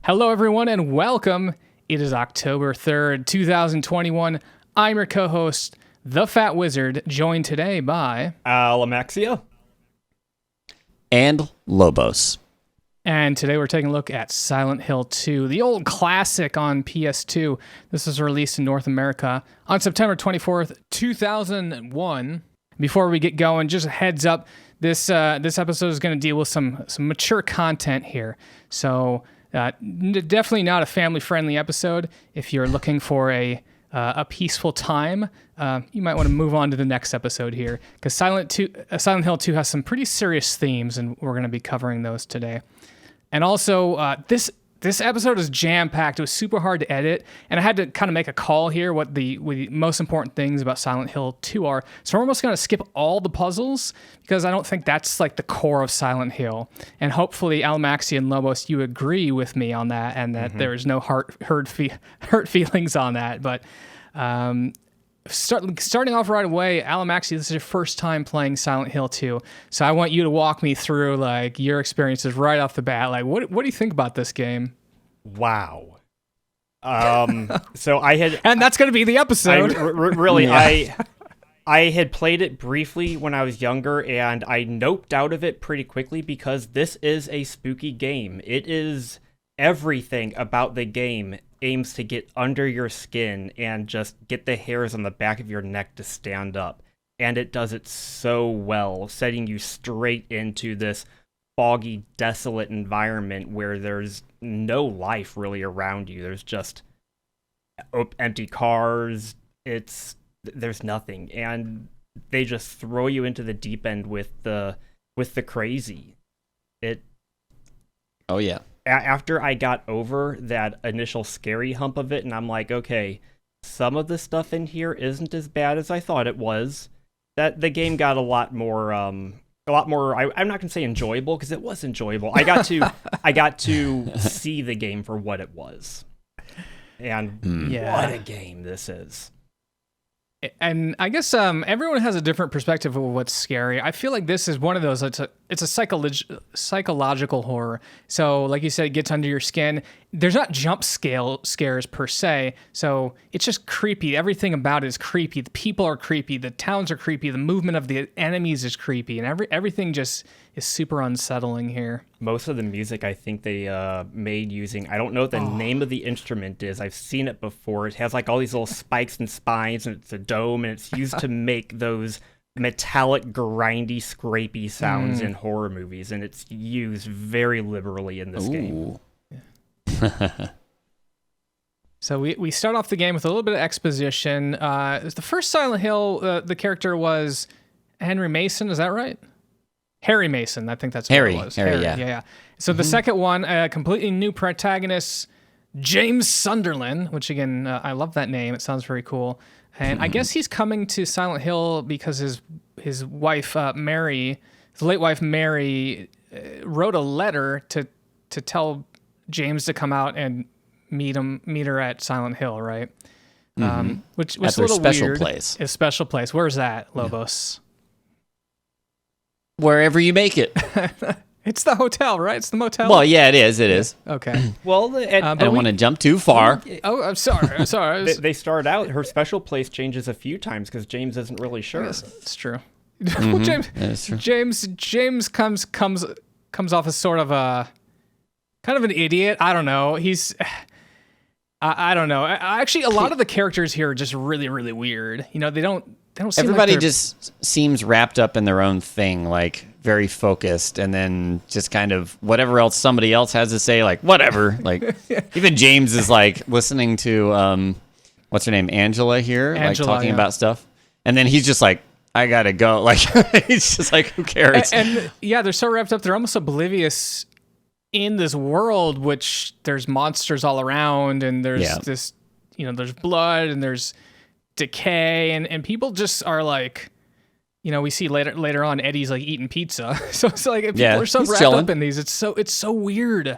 Hello, everyone, and welcome. It is October 3rd, 2021. I'm your co-host, The Fat Wizard, joined today by... Alamaxia. And Lobos. And today we're taking a look at Silent Hill 2, the old classic on PS2. This was released in North America on September 24th, 2001. Before we get going, just a heads up, this episode is going to deal with some mature content here. So... definitely not a family-friendly episode. If you're looking for a peaceful time, you might want to move on to the next episode here, because Silent Hill 2 has some pretty serious themes, and we're going to be covering those today. And also, this episode is jam-packed. It was super hard to edit, and I had to kind of make a call here what the most important things about Silent Hill 2 are. So we're almost going to skip all the puzzles, because I don't think that's like the core of Silent Hill. And hopefully, Alamaxia and Lobos, you agree with me on that, and that there is no hurt feelings on that. But starting off right away, Alamaxia, this is your first time playing Silent Hill 2. So I want you to walk me through like your experiences right off the bat. Like, what do you think about this game? Wow. So I had... And that's going to be the episode. I had played it briefly when I was younger, and I noped out of it pretty quickly because this is a spooky game. It is... Everything about the game aims to get under your skin and just get the hairs on the back of your neck to stand up. And it does it so well, setting you straight into this foggy, desolate environment where there's no life really around you. There's just empty cars. There's nothing. And they just throw you into the deep end with the crazy. Oh, yeah. After I got over that initial scary hump of it, and I'm like, okay, some of the stuff in here isn't as bad as I thought it was. That the game got a lot more. I'm not gonna say enjoyable, because it was enjoyable. I got to see the game for what it was, and what a game this is. And I guess everyone has a different perspective of what's scary. I feel like this is one of those. It's a psychological horror. So, like you said, it gets under your skin. There's not jump scares per se. So it's just creepy. Everything about it is creepy. The people are creepy. The towns are creepy. The movement of the enemies is creepy, and everything just is super unsettling here. Most of the music I think they made using, I don't know what the name of the instrument is. I've seen it before. It has like all these little spikes and spines, and it's a dome, and it's used to make those metallic, grindy, scrapey sounds in horror movies, and it's used very liberally in this game. So we start off the game with a little bit of exposition. The first Silent Hill, the character was Henry Mason, is that right? Harry Mason, I think that's what it was. Harry, yeah. So the second one, a completely new protagonist, James Sunderland, which again, I love that name. It sounds very cool. And I guess he's coming to Silent Hill because his wife, Mary, his late wife, Mary, wrote a letter to tell James to come out and meet her at Silent Hill, right? Which was a little special weird. Place. A special place. Where's that, Lobos? Wherever you make it. It's the hotel, right? It's the motel? Well, yeah, it is. Okay. Well, I don't want to jump too far. Oh, I'm sorry. They start out, her special place changes a few times because James isn't really sure. It's true. Well, James comes off as sort of kind of an idiot. I don't know. I don't know. Actually, a lot of the characters here are just really, really weird. You know, they don't seem Everybody like just seems wrapped up in their own thing, like very focused, and then just kind of whatever else somebody else has to say, like whatever. Like even James is like listening to what's her name, Angela here, like talking about stuff, and then he's just like, I gotta go. Like he's just like, who cares? And yeah, they're so wrapped up, they're almost oblivious in this world, which there's monsters all around, and there's this, there's blood and there's decay, and people just are like, we see later on Eddie's like eating pizza. So it's like people are so wrapped up in these. It's so weird.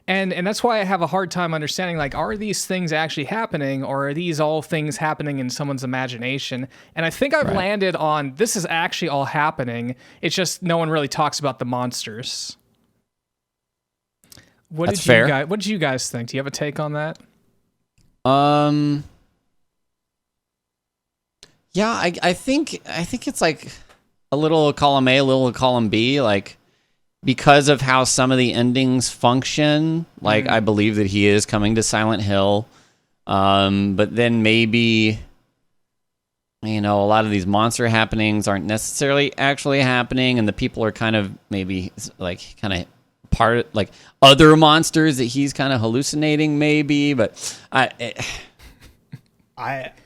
And that's why I have a hard time understanding, like, are these things actually happening, or are these all things happening in someone's imagination? And I think I've landed on this is actually all happening. It's just no one really talks about the monsters. That's fair. What did you guys think? Do you have a take on that? Yeah, I think it's like a little column A, a little column B, like because of how some of the endings function. Like I believe that he is coming to Silent Hill, but then maybe a lot of these monster happenings aren't necessarily actually happening, and the people are kind of maybe like part like other monsters that he's kind of hallucinating, maybe. But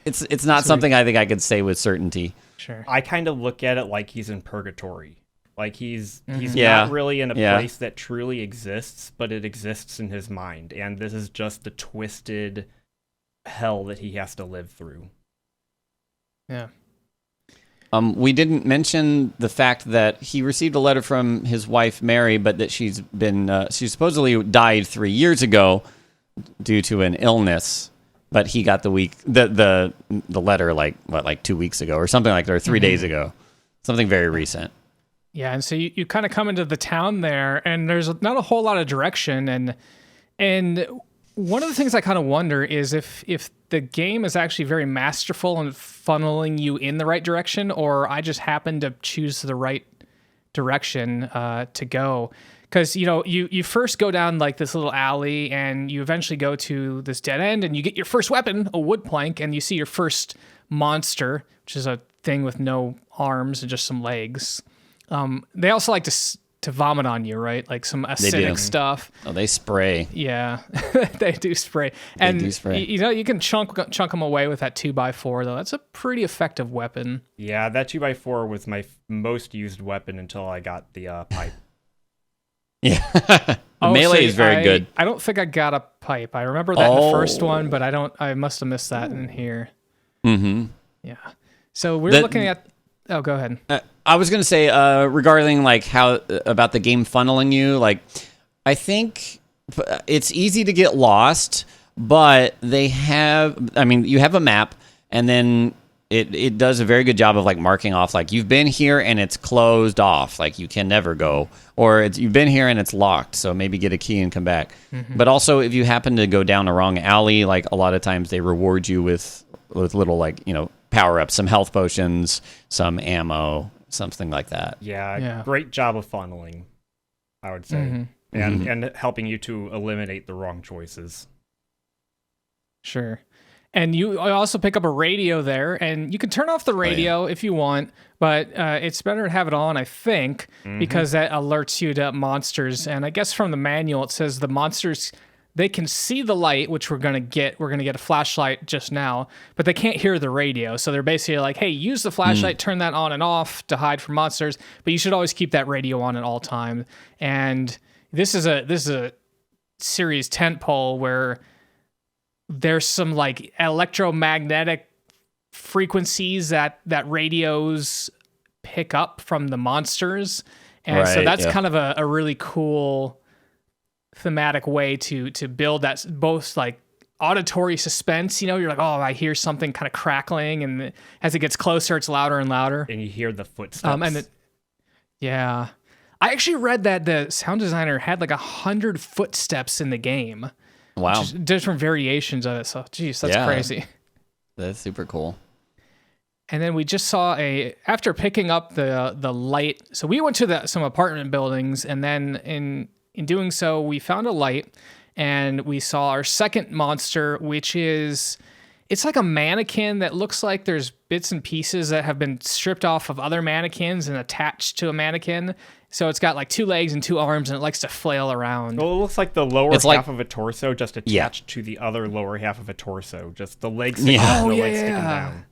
it's not something I think I could say with certainty. Sure. I kind of look at it like he's in purgatory. Like he's not really in a place that truly exists, but it exists in his mind, and this is just the twisted hell that he has to live through. Yeah. We didn't mention the fact that he received a letter from his wife Mary, but that she supposedly died 3 years ago due to an illness. But he got the letter like 2 weeks ago or something like that, or 3 days ago, something very recent. Yeah, and so you kind of come into the town there, and there's not a whole lot of direction, and one of the things I kind of wonder is if the game is actually very masterful in funneling you in the right direction, or I just happen to choose the right direction to go. Because, you first go down like this little alley, and you eventually go to this dead end, and you get your first weapon, a wood plank, and you see your first monster, which is a thing with no arms and just some legs. They also like to vomit on you, right? Like some acidic stuff. Oh, they spray. Yeah, they do spray. And they do spray. You can chunk them away with that 2x4, though. That's a pretty effective weapon. Yeah, that 2x4 was my most used weapon until I got the pipe. Yeah. Melee is very good. I don't think I got a pipe. I remember that in the first one, but I must have missed that in here. Mm-hmm. Yeah. So we're looking at... Oh, go ahead. I was going to say, regarding like how about the game funneling you, like I think it's easy to get lost, but you have a map, and then it does a very good job of like marking off, like you've been here and it's closed off, like you can never go, or you've been here and it's locked, so maybe get a key and come back. Mm-hmm. But also if you happen to go down a wrong alley, like a lot of times they reward you with little like, power-ups, some health potions, some ammo, something like that. Yeah, great job of funneling, I would say. Mm-hmm. And helping you to eliminate the wrong choices. Sure. And you also pick up a radio there, and you can turn off the radio if you want, but it's better to have it on, I think, because that alerts you to monsters. And I guess from the manual, it says the monsters... They can see the light, which we're going to get. We're going to get a flashlight just now, but they can't hear the radio. So they're basically like, hey, use the flashlight, turn that on and off to hide from monsters, but you should always keep that radio on at all time. And this is a series tentpole where there's some like electromagnetic frequencies that radios pick up from the monsters. And so that's kind of a really cool thematic way to build that both like auditory suspense. You're like, oh, I hear something kind of crackling, and as it gets closer, it's louder and louder. And you hear the footsteps. I actually read that the sound designer had like 100 footsteps in the game. Wow. Different variations of it. So, geez, that's crazy. That's super cool. And then we just saw after picking up the light. So we went to some apartment buildings, and then in doing so, we found a light, and we saw our second monster, which it's like a mannequin that looks like there's bits and pieces that have been stripped off of other mannequins and attached to a mannequin. So it's got like 2 legs and 2 arms, and it likes to flail around. Well, it looks like the lower half of a torso just attached to the other lower half of a torso. Just the legs sticking out and the legs sticking down.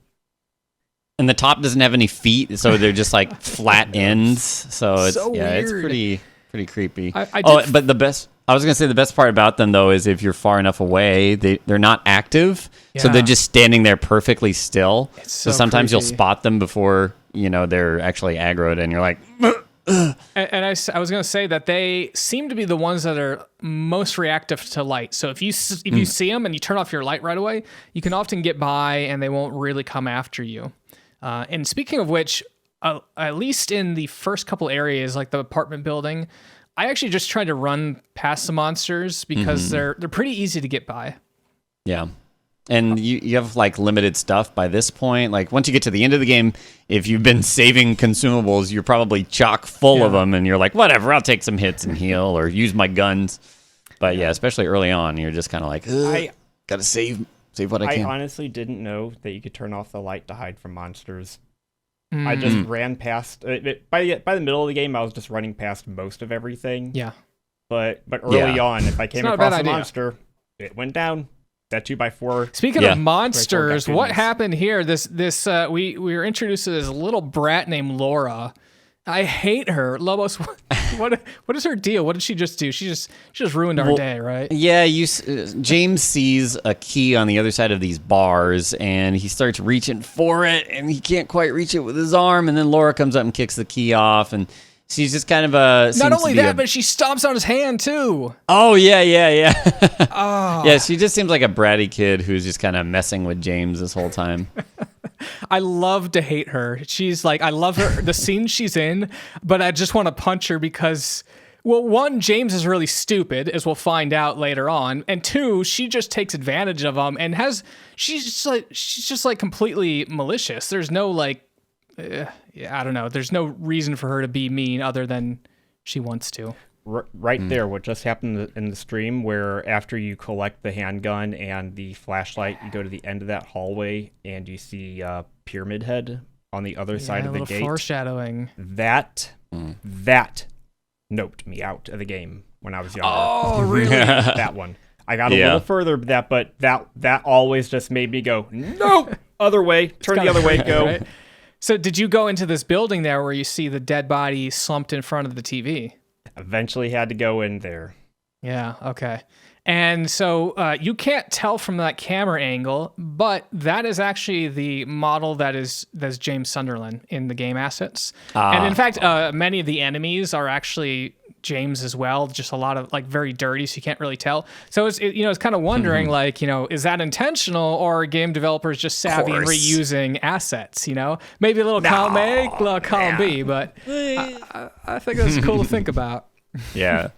And the top doesn't have any feet, so they're just like flat ends. So it's weird. It's pretty creepy. But I was gonna say the best part about them though is if you're far enough away, they're not active, so they're just standing there perfectly still. So sometimes you'll spot them before they're actually aggroed, and you're like. And I was gonna say that they seem to be the ones that are most reactive to light. So if you see them and you turn off your light right away, you can often get by, and they won't really come after you. And speaking of which. At least in the first couple areas, like the apartment building, I actually just tried to run past the monsters because they're pretty easy to get by. Yeah. And you have like limited stuff by this point. Like once you get to the end of the game, if you've been saving consumables, you're probably chock full of them, and you're like, whatever, I'll take some hits and heal or use my guns. But yeah, especially early on, you're just kind of like, gotta save what I can. I honestly didn't know that you could turn off the light to hide from monsters. I just ran past by the middle of the game. I was just running past most of everything. Yeah, but early on, if I came across a monster, it went down. That 2x4. Speaking of monsters, what happened here? We were introduced to this little brat named Laura. I hate her. Lobos, what is her deal? What did she just do? She just ruined our day, right? Yeah, James sees a key on the other side of these bars, and he starts reaching for it, and he can't quite reach it with his arm, and then Laura comes up and kicks the key off, and she's just kind of not only that, but she stomps on his hand too. Oh yeah. Oh. Yeah, she just seems like a bratty kid who's just kind of messing with James this whole time. I love to hate her. She's like, I love her, the scene she's in, but I just want to punch her because, well, one, James is really stupid, as we'll find out later on, and two, she just takes advantage of him and she's just like completely malicious. There's no like, I don't know. There's no reason for her to be mean other than she wants to. Right there, what just happened in the stream, where after you collect the handgun and the flashlight, you go to the end of that hallway and you see Pyramid Head on the other side of the gate. Foreshadowing. That noped me out of the game when I was younger. Oh, really? That one. I got a little further with that, but that always just made me go, no, other way, turn the other way, go. Right? So did you go into this building there where you see the dead body slumped in front of the TV? Eventually had to go in there. Yeah, okay. And so you can't tell from that camera angle, but that is actually the model that's James Sunderland in the game assets. And in fact, many of the enemies are actually James as well, just a lot of like very dirty, so you can't really tell. So it's kind of wondering like, is that intentional, or are game developers just savvy in reusing assets, Maybe a little column A, a little column B, but I think that's cool to think about. Yeah.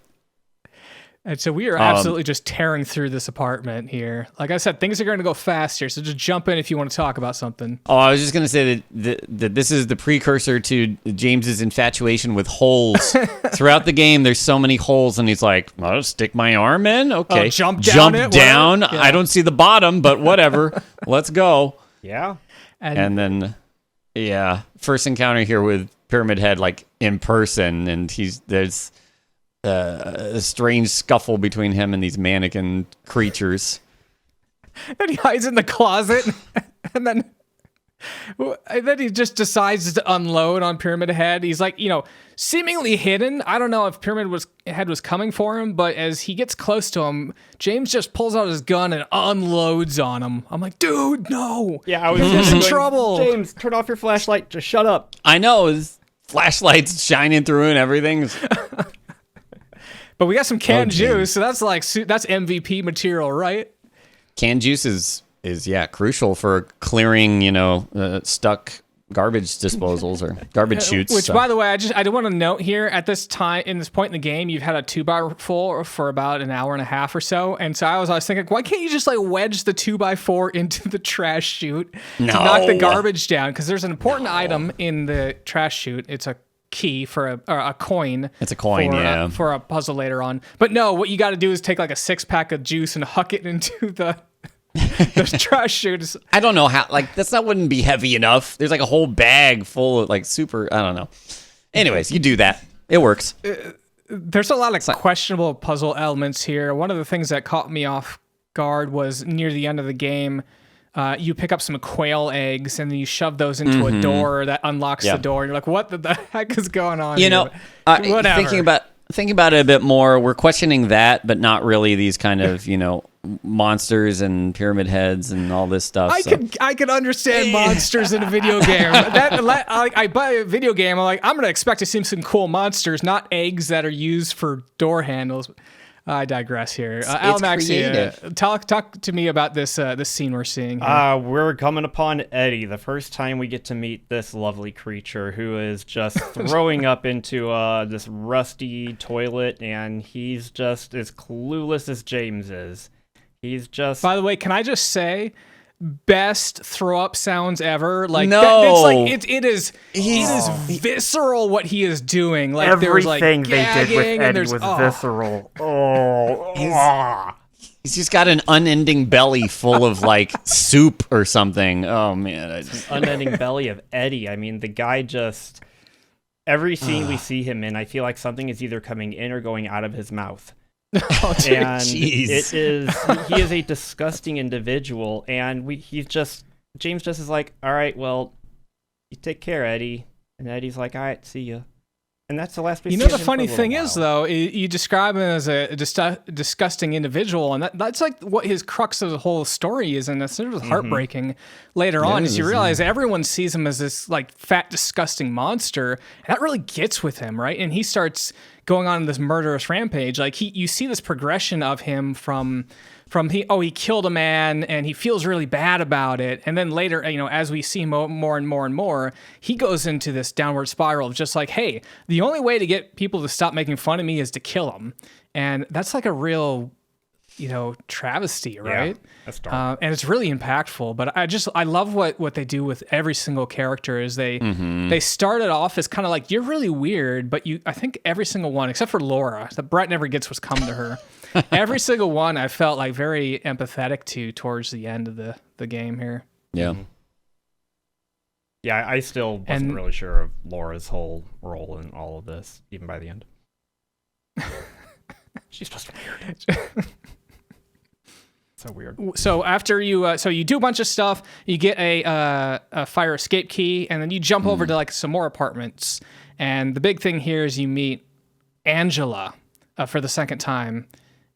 And so we are absolutely just tearing through this apartment here. Like I said, things are going to go fast here, so just jump in if you want to talk about something. Oh, I was just going to say that this is the precursor to James's infatuation with holes. Throughout the game, there's so many holes, and he's like, I'll stick my arm in? Okay. Jump down. Yeah. I don't see the bottom, but whatever. Let's go. Yeah. And then, first encounter here with Pyramid Head, like, in person, and there's a strange scuffle between him and these mannequin creatures. And he hides in the closet, and then he just decides to unload on Pyramid Head. He's like, seemingly hidden. I don't know if Pyramid Head was coming for him, but as he gets close to him, James just pulls out his gun and unloads on him. I'm like, dude, no. Yeah, I was just in trouble. James, turn off your flashlight. Just shut up. I know. His flashlight's shining through and everything. But we got some canned juice, so that's MVP material, right? Canned juice is crucial for clearing, stuck garbage disposals or garbage chutes. Which, by the way, I do want to note here, at this time, in this point in the game, you've had a 2x4 for about an hour and a half or so, and so I was thinking, why can't you just like wedge the 2x4 into the trash chute to knock the garbage down? Because there's an important item in the trash chute. It's a key for a coin. It's a coin, for a puzzle later on. But no, what you got to do is take like a 6-pack of juice and huck it into the trash chute. I don't know how. Like that wouldn't be heavy enough. There's like a whole bag full of like super. I don't know. Anyways, you do that. It works. There's a lot of questionable puzzle elements here. One of the things that caught me off guard was near the end of the game. You pick up some quail eggs and then you shove those into a door that unlocks the door. And you're like, what the heck is going on? Whatever. Thinking about it a bit more, we're questioning that, but not really these kind of, monsters and pyramid heads and all this stuff. I could understand monsters in a video game. I buy a video game, I'm going to expect to see some cool monsters, not eggs that are used for door handles. I digress here. It's Alamaxia, talk to me about this scene we're seeing here. We're coming upon Eddie, the first time we get to meet this lovely creature who is just throwing up into this rusty toilet, and he's just as clueless as James is. He's just... By the way, can I just say... best throw up sounds ever. Like no, it is visceral what he is doing. Like there's like everything they did with Eddie was visceral. He's just got an unending belly full of like soup or something. Oh man, unending belly of Eddie. I mean, the guy just every scene we see him in, I feel like something is either coming in or going out of his mouth. And geez. He is a disgusting individual, and James just is like, all right, well, you take care, Eddie. And Eddie's like, all right, see ya. And that's the last. You know, the funny thing is, though, you describe him as a disgusting individual, and that's like what his crux of the whole story is, and it's sort of heartbreaking later on, as you realize everyone sees him as this like fat, disgusting monster, and that really gets with him, right? And he starts going on this murderous rampage. Like you see this progression of him from he killed a man and he feels really bad about it, and then later, as we see more and more and more, he goes into this downward spiral of just like, hey, the only way to get people to stop making fun of me is to kill them, and that's like a real travesty, right? Yeah, that's dark. And it's really impactful. But I love what they do with every single character. Is they started off as kind of like, you're really weird, but I think every single one except for Laura, the Brat never gets what's come to her. Every single one I felt like very empathetic to towards the end of the game here. Yeah. Yeah, I still wasn't really sure of Laura's whole role in all of this, even by the end. She's just weird. So weird. So after you do a bunch of stuff, you get a fire escape key, and then you jump over to like some more apartments. And the big thing here is you meet Angela for the second time.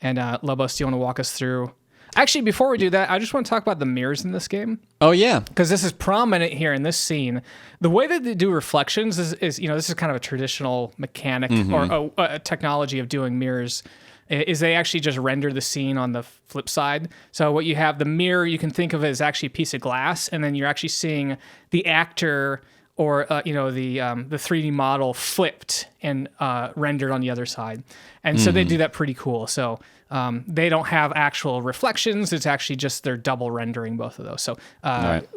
And Lobos, do you want to walk us through? Actually, before we do that, I just want to talk about the mirrors in this game. Oh yeah, because this is prominent here in this scene. The way that they do reflections is this is kind of a traditional mechanic or a technology of doing mirrors. Is they actually just render the scene on the flip side. So what you have, the mirror, you can think of it as actually a piece of glass, and then you're actually seeing the actor or the 3D model flipped and rendered on the other side. And so they do that pretty cool. So they don't have actual reflections. It's actually just they're double rendering both of those. So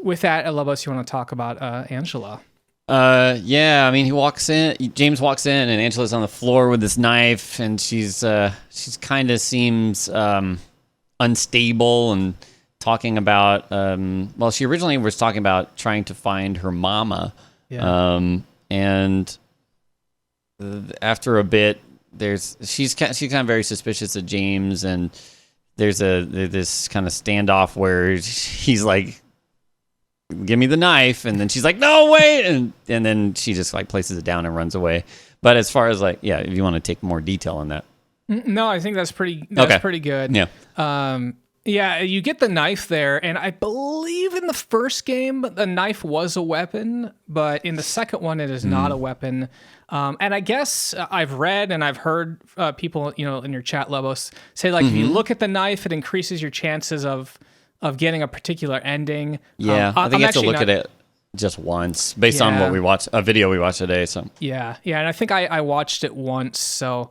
with that, Lobos, you want to talk about Angela? Yeah, I mean, James walks in, and Angela's on the floor with this knife, and she's kind of seems unstable and talking about, she originally was talking about trying to find her mama. Yeah. And after a bit, she's kind of very suspicious of James, and there's this kind of standoff where he's like, give me the knife, and then she's like, no, wait, and then she just like places it down and runs away. But as far as like, if you want to take more detail on that. No, I think that's pretty good. Yeah. You get the knife there, and I believe in the first game the knife was a weapon, but in the second one it is not a weapon. And I guess I've read and I've heard people, in your chat, Lobos, say like if you look at the knife, it increases your chances of getting a particular ending. Yeah, I think you have to look at it just once based on what we watched, a video we watched today. So yeah, and I think I watched it once. So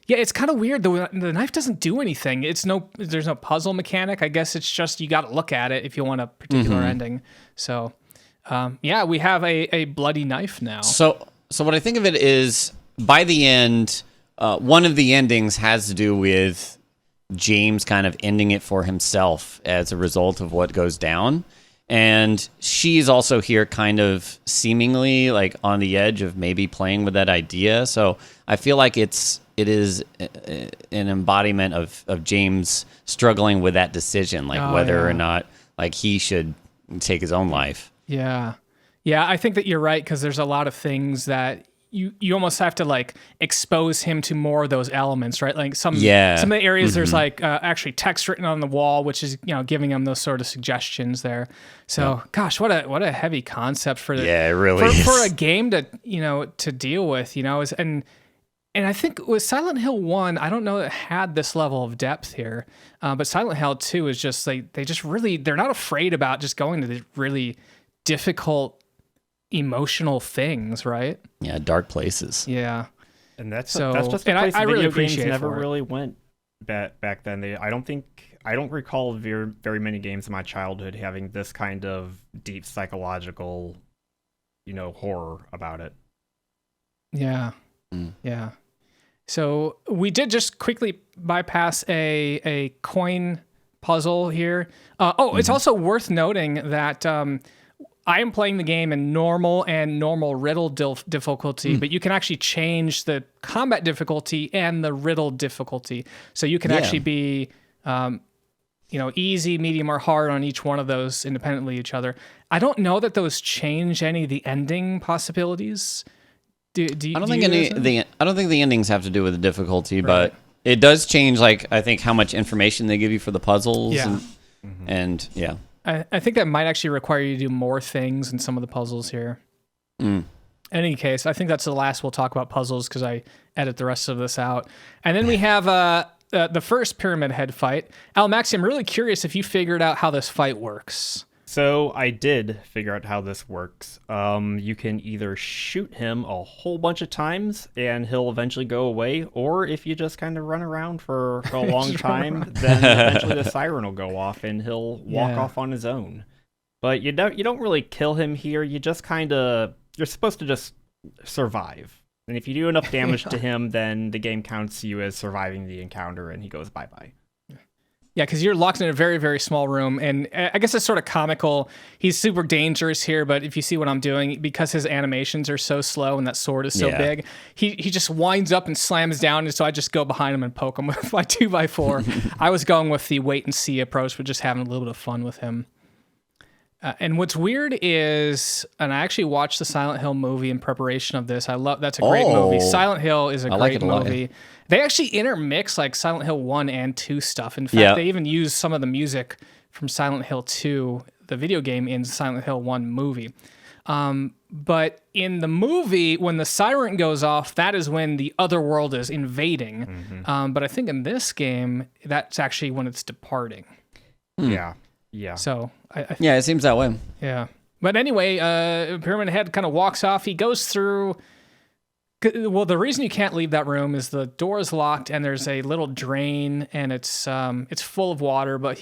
it's kind of weird. The knife doesn't do anything. There's no puzzle mechanic. I guess it's just you got to look at it if you want a particular ending. So we have a bloody knife now. So what I think of it is, by the end, one of the endings has to do with James kind of ending it for himself as a result of what goes down. And she's also here kind of seemingly like on the edge of maybe playing with that idea. So I feel like it is an embodiment of James struggling with that decision, like whether or not like he should take his own life. Yeah. I think that you're right, because there's a lot of things that you almost have to like expose him to more of those elements, right? Like some of the areas there's like actually text written on the wall, which is giving him those sort of suggestions there. So gosh, what a heavy concept for it really is. For a game to to deal with, and And I think with Silent Hill 1, I don't know that it had this level of depth here, but Silent Hill 2 is just like, they're not afraid about just going to the really difficult emotional things, right? Yeah, dark places. Yeah. And that's So- just a and place I really video appreciate games it never for it. really went back then. I don't recall very many games in my childhood having this kind of deep psychological, horror about it. Yeah. Mm. Yeah. So we did just quickly bypass a coin puzzle here. It's also worth noting that I am playing the game in normal and normal riddle difficulty, but you can actually change the combat difficulty and the riddle difficulty. So you can actually be, easy, medium, or hard on each one of those independently of each other. I don't know that those change any of the ending possibilities. I don't think the endings have to do with the difficulty, but it does change. Like, I think how much information they give you for the puzzles. Yeah. And yeah. I think that might actually require you to do more things in some of the puzzles here. Mm. In any case, I think that's the last we'll talk about puzzles because I edit the rest of this out. And then we have the first Pyramid Head fight. Alamaxia, I'm really curious if you figured out how this fight works. So I did figure out how this works. You can either shoot him a whole bunch of times and he'll eventually go away, or if you just kind of run around for a long time, then eventually the siren will go off and he'll walk off on his own. But you don't really kill him here. You just you're supposed to just survive. And if you do enough damage to him, then the game counts you as surviving the encounter and he goes bye-bye. Yeah, because you're locked in a very, very small room, and I guess it's sort of comical. He's super dangerous here, but if you see what I'm doing, because his animations are so slow and that sword is so big, he just winds up and slams down, and so I just go behind him and poke him with my 2x4. I was going with the wait and see approach, but just having a little bit of fun with him. And what's weird is, and I actually watched the Silent Hill movie in preparation of this. That's a great movie. Silent Hill is a great movie. They actually intermix like Silent Hill 1 and 2 stuff. In fact, they even use some of the music from Silent Hill 2, the video game, in Silent Hill 1 movie. But in the movie, when the siren goes off, that is when the other world is invading. But I think in this game, that's actually when it's departing. Yeah. So it seems that way. Yeah. But anyway, Pyramid Head kind of walks off. He goes through. Well, the reason you can't leave that room is the door is locked and there's a little drain and it's full of water. But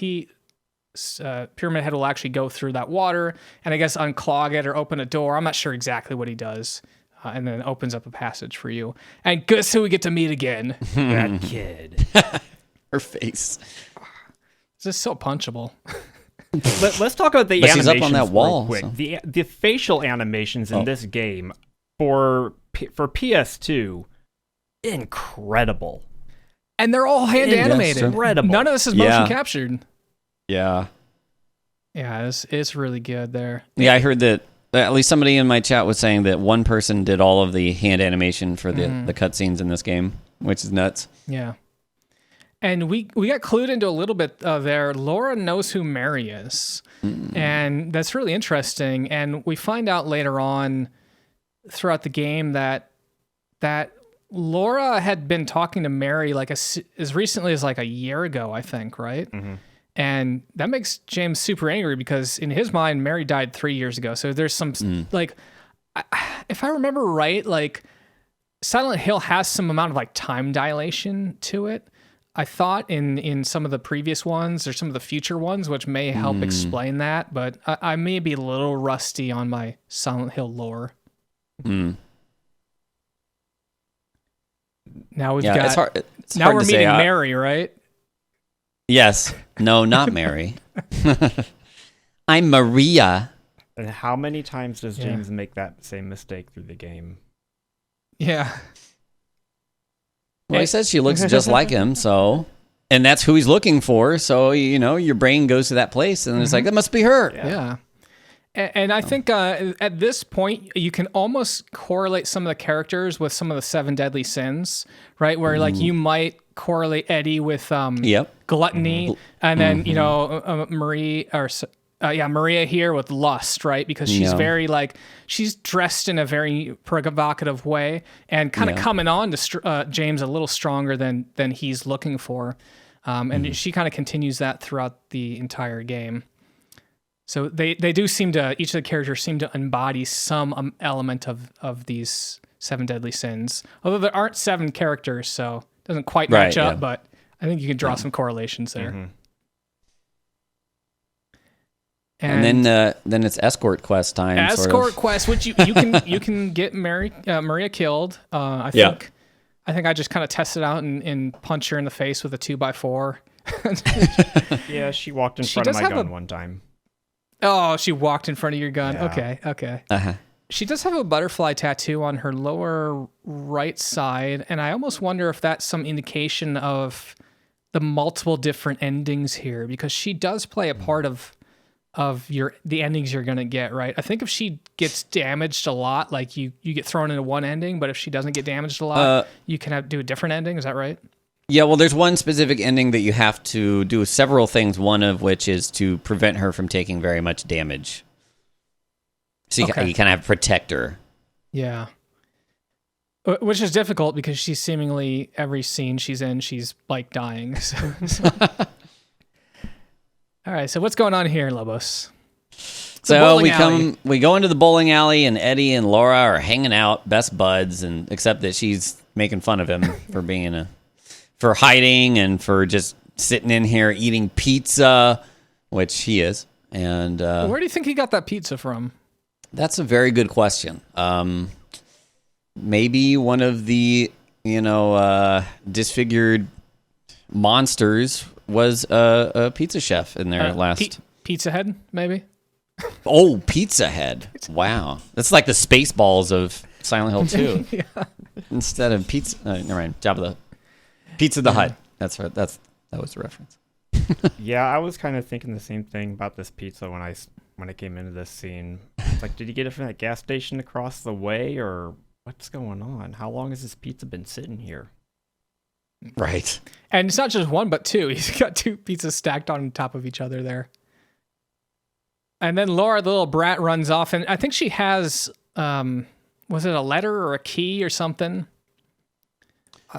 Pyramid Head will actually go through that water and I guess unclog it or open a door. I'm not sure exactly what he does. And then opens up a passage for you. And guess who we get to meet again? That kid. Her face. It's just so punchable. Let's talk about the but animations she's up on that wall, real quick. so. The facial animations in this game for PS2, incredible. And they're all hand animated. Incredible. None of this is motion captured. Yeah. Yeah, it's really good there. Yeah, I heard that at least somebody in my chat was saying that one person did all of the hand animation for the cutscenes in this game, which is nuts. Yeah. And we got clued into a little bit there. Laura knows who Mary is. And that's really interesting. And we find out later on throughout the game that Laura had been talking to Mary like as recently as like a year ago, I think, right? And that makes James super angry because in his mind, Mary died 3 years ago. So there's some if I remember right, like Silent Hill has some amount of like time dilation to it. I thought in some of the previous ones or some of the future ones, which may help explain that, but I may be a little rusty on my Silent Hill lore. Now we've got. It's now hard we're to meeting say, Mary, right? Yes. No, not Mary. I'm Maria. And how many times does James make that same mistake through the game? Yeah. Well, he says she looks just like him, so, and that's who he's looking for. So, your brain goes to that place, and it's like, that must be her. Yeah. And I think at this point, you can almost correlate some of the characters with some of the 7 deadly sins, right? Where like you might correlate Eddie with gluttony, and then Marie or Maria here with lust, right? Because she's very she's dressed in a very provocative way and kind of coming on to James a little stronger than he's looking for. And she kind of continues that throughout the entire game. So they do seem to, each of the characters seem to embody some element of these 7 deadly sins. Although there aren't 7 characters, so it doesn't quite match up, but I think you can draw some correlations there. Mm-hmm. And then it's escort quest time. Escort quest, which you can get Maria killed. I think I just kind of tested out and punch her in the face with a 2x4. Yeah, she walked in front of my gun one time. Oh, she walked in front of your gun. Yeah. Okay. Uh-huh. She does have a butterfly tattoo on her lower right side, and I almost wonder if that's some indication of the multiple different endings here, because she does play a part of the endings you're gonna get, right? I think if she gets damaged a lot, like you get thrown into one ending, but if she doesn't get damaged a lot, you can do a different ending. Is that right? Yeah, well, there's one specific ending that you have to do several things, one of which is to prevent her from taking very much damage. So you kind of have to protect her. Yeah. Which is difficult because she's seemingly, every scene she's in, she's like dying. All right, so what's going on here, Lobos? So we go into the bowling alley, and Eddie and Laura are hanging out, best buds, and except that she's making fun of him for hiding and for just sitting in here eating pizza, which he is. And where do you think he got that pizza from? That's a very good question. Maybe one of the disfigured monsters was a pizza chef in there last. Pizza Head, maybe? Oh, Pizza Head. Wow. That's like the Spaceballs of Silent Hill 2. Yeah. Instead of pizza. Never mind. Jabba the Pizza the Hut. That's right. That was the reference. Yeah, I was kind of thinking the same thing about this pizza when I came into this scene. It's like, did you get it from that gas station across the way, or what's going on? How long has this pizza been sitting here? Right. And it's not just one, but 2. He's got 2 pizzas stacked on top of each other there. And then Laura, the little brat, runs off, and I think she has, was it a letter or a key or something?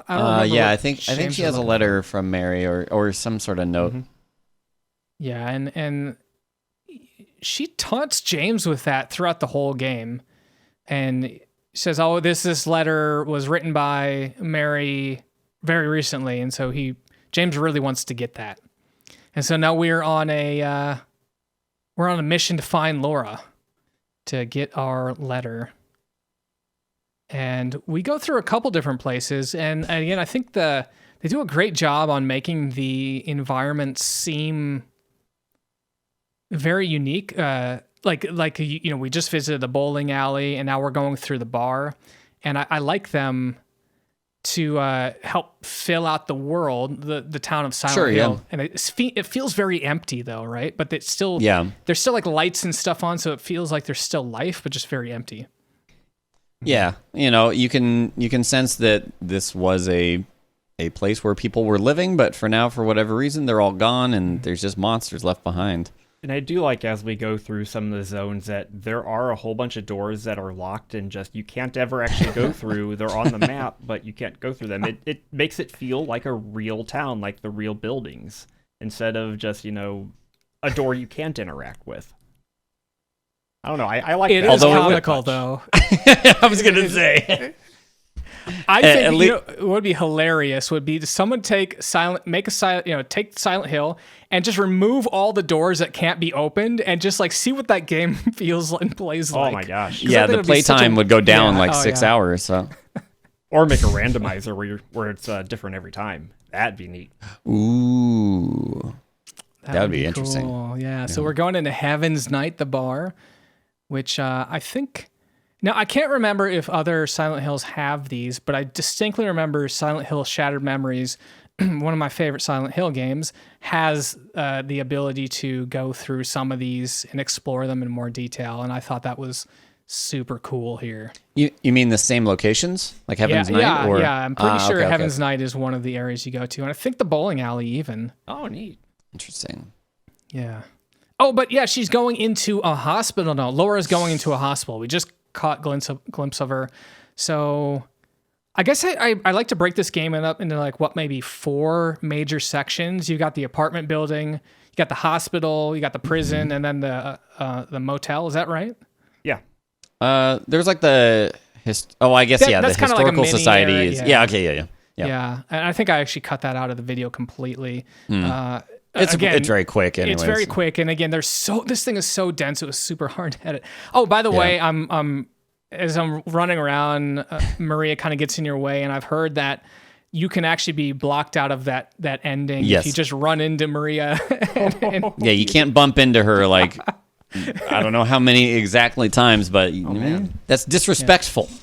I don't remember. Yeah, I think she has a letter from Mary or some sort of note. Mm-hmm. Yeah, and she taunts James with that throughout the whole game, and says, "Oh, this letter was written by Mary very recently," and so James really wants to get that, and so now we're on a mission to find Laura to get our letter. And we go through a couple different places, and again, I think they do a great job on making the environment seem very unique. We just visited the bowling alley, and now we're going through the bar, and I like them to help fill out the world, the town of Silent Hill. Yeah. And it feels very empty, though, right? But it's still there's still like lights and stuff on, so it feels like there's still life, but just very empty. Yeah, you can sense that this was a place where people were living, but for now, for whatever reason, they're all gone, and there's just monsters left behind. And I do like, as we go through some of the zones, that there are a whole bunch of doors that are locked and just you can't ever actually go through. They're on the map, but you can't go through them. It makes it feel like a real town, like the real buildings, instead of just, a door you can't interact with. I don't know. I like it. That. It is comical, though. I was going to say. I think what would be hilarious would be to someone take Silent Hill and just remove all the doors that can't be opened and just like see what that game feels and plays like. Oh my gosh! Yeah, the playtime would go down 6 hours. So, or make a randomizer where it's different every time. That'd be neat. Ooh, that would be interesting. Cool. Yeah. So we're going into Heaven's Night, the bar, which I think. Now, I can't remember if other Silent Hills have these, but I distinctly remember Silent Hill Shattered Memories, one of my favorite Silent Hill games, has the ability to go through some of these and explore them in more detail, and I thought that was super cool here. You mean the same locations? Like Heaven's Night? Yeah, I'm pretty sure Heaven's Night is one of the areas you go to, and I think the bowling alley even. Oh, neat. Interesting. Yeah. Oh, but yeah, she's going into a hospital now. Laura's going into a hospital. We just caught glimpse of her. So I guess I like to break this game up into like maybe 4 major sections. You got the apartment building, you got the hospital, you got the prison, and then the motel. Is that right? Yeah. There's like the I guess the historical like society area, is yeah. Yeah. And I think I actually cut that out of the video completely. It's again, very quick. Anyways. It's very quick, and again, this thing is so dense. It was super hard to edit. Oh, by the way, as I'm running around, Maria kind of gets in your way, and I've heard that you can actually be blocked out of that ending if you just run into Maria. Yeah, you can't bump into her like I don't know how many exactly times, but that's disrespectful. Yeah.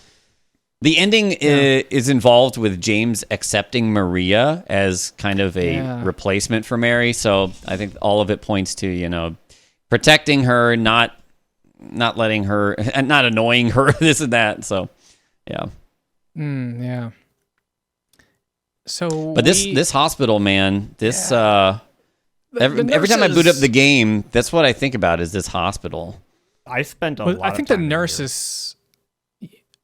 The ending is involved with James accepting Maria as kind of a replacement for Mary, so I think all of it points to, protecting her, not letting her, and not annoying her, this and that. So, yeah. Yeah. So, but this hospital, man, every time I boot up the game, that's what I think about is this hospital. I spent a lot. I think of time the nurses.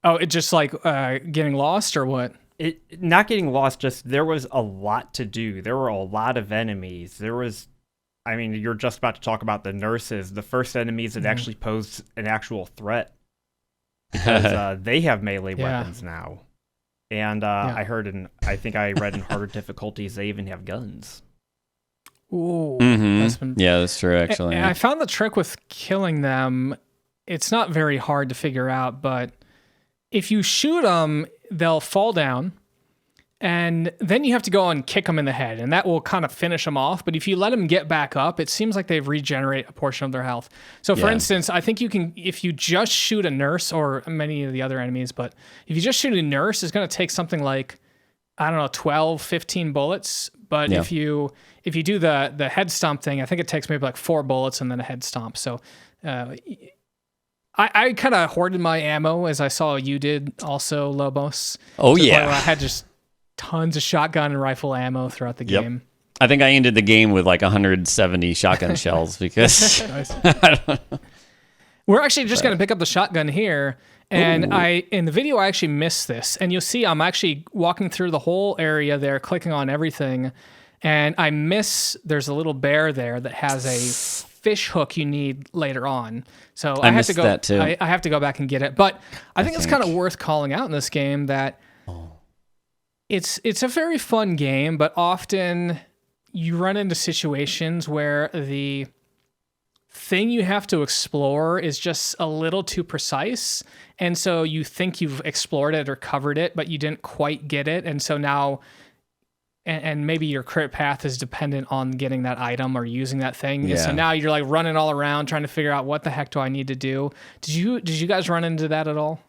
Oh, it just like getting lost or what? It not getting lost. Just there was a lot to do. There were a lot of enemies. You're just about to talk about the nurses. The first enemies that actually posed an actual threat because they have melee weapons now. And I read in harder difficulties they even have guns. Ooh, that's true. Actually, and I found the trick with killing them. It's not very hard to figure out, but if you shoot them, they'll fall down. And then you have to go and kick them in the head, and that will kind of finish them off. But if you let them get back up, it seems like they regenerate a portion of their health. So, for instance, I think you can, if you just shoot a nurse or many of the other enemies, but if you just shoot a nurse, it's going to take something like, 12, 15 bullets. But if you do the head stomp thing, I think it takes maybe like 4 bullets and then a head stomp. So, I kind of hoarded my ammo as I saw you did also, Lobos. Oh, yeah. I had just tons of shotgun and rifle ammo throughout the game. I think I ended the game with like 170 shotgun shells because I don't know. We're actually just going to pick up the shotgun here. And in the video, I actually missed this. And you'll see I'm actually walking through the whole area there, clicking on everything. And there's a little bear there that has a fish hook you need later on. So I have to go. That too. I have to go back and get it. But I think it's kind of worth calling out in this game that it's a very fun game, but often you run into situations where the thing you have to explore is just a little too precise. And so you think you've explored it or covered it, but you didn't quite get it. And so now, and maybe your crit path is dependent on getting that item or using that thing. Yeah. So now you're like running all around trying to figure out what the heck do I need to do. Did you guys run into that at all?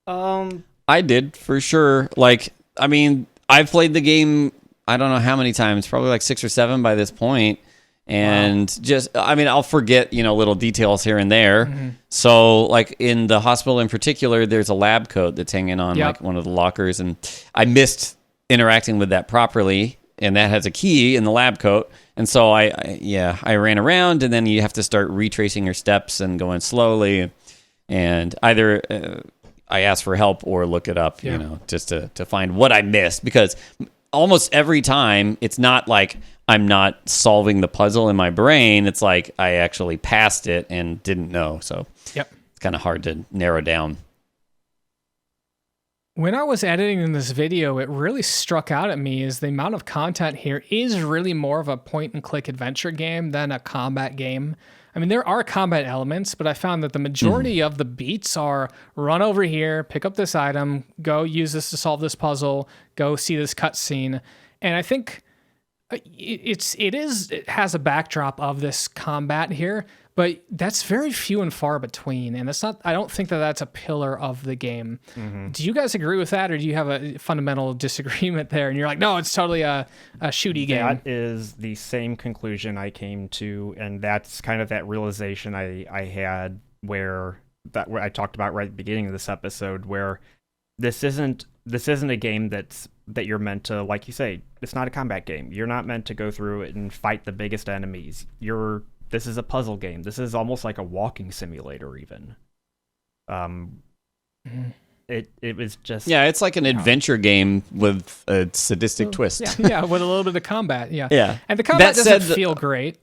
I did for sure. Like, I've played the game, I don't know how many times, probably like 6 or 7 by this point. And I'll forget, little details here and there. Mm-hmm. So like in the hospital in particular, there's a lab coat that's hanging on like one of the lockers. And I missed interacting with that properly. And that has a key in the lab coat. And so I ran around, and then you have to start retracing your steps and going slowly. And either I ask for help or look it up, just to find what I missed. Because almost every time, it's not like I'm not solving the puzzle in my brain. It's like I actually passed it and didn't know. So it's kind of hard to narrow down. When I was editing in this video, it really struck out at me is the amount of content here is really more of a point-and-click adventure game than a combat game. There are combat elements, but I found that the majority of the beats are run over here, pick up this item, go use this to solve this puzzle, go see this cutscene. And I think it has a backdrop of this combat here, but that's very few and far between. And I don't think that that's a pillar of the game. Mm-hmm. Do you guys agree with that, or do you have a fundamental disagreement there? And you're like, no, it's totally a shooty game. That is the same conclusion I came to, and that's kind of that realization I had where I talked about right at the beginning of this episode, where this isn't a game that you're meant to, like you say, it's not a combat game. You're not meant to go through it and fight the biggest enemies. You're this is a puzzle game. This is almost like a walking simulator, even. It was just it's like an adventure game with a sadistic twist. Yeah, with a little bit of combat. Yeah, yeah. And the combat doesn't feel great.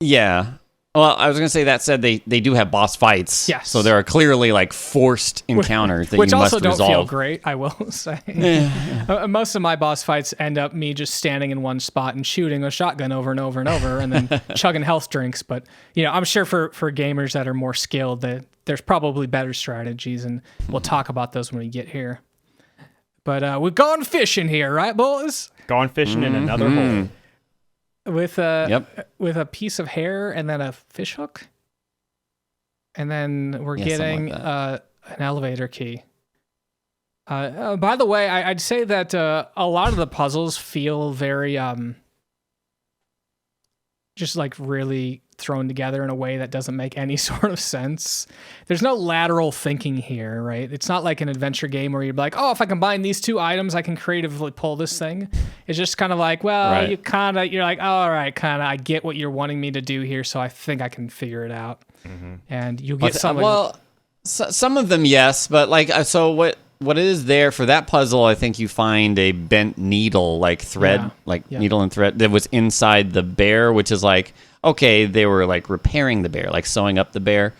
Yeah. Well, I was going to say that said they do have boss fights. Yes. So there are clearly like forced encounters that which you must also don't resolve. feel great, I will say. Most of my boss fights end up me just standing in one spot and shooting a shotgun over and over and over and then chugging health drinks. But, I'm sure for gamers that are more skilled, that there's probably better strategies, and we'll talk about those when we get here. But we've gone fishing here, right, boys? Gone fishing in another hole. With a piece of hair and then a fish hook, and then we're getting an elevator key. By the way, I'd say that a lot of the puzzles feel very just like really thrown together in a way that doesn't make any sort of sense. There's no lateral thinking here, right? It's not like an adventure game where you're like, oh, if I combine these two items, I can creatively pull this thing. It's just kind of like, well, right. you're like, oh, all right, kind of, I get what you're wanting me to do here, so I think I can figure it out. Mm-hmm. And you'll get some. Well, some of them, yes, but like, so what is there for that puzzle? I think you find a bent needle, like thread, needle and thread that was inside the bear, which is like, okay, they were like repairing the bear, like sewing up the bear.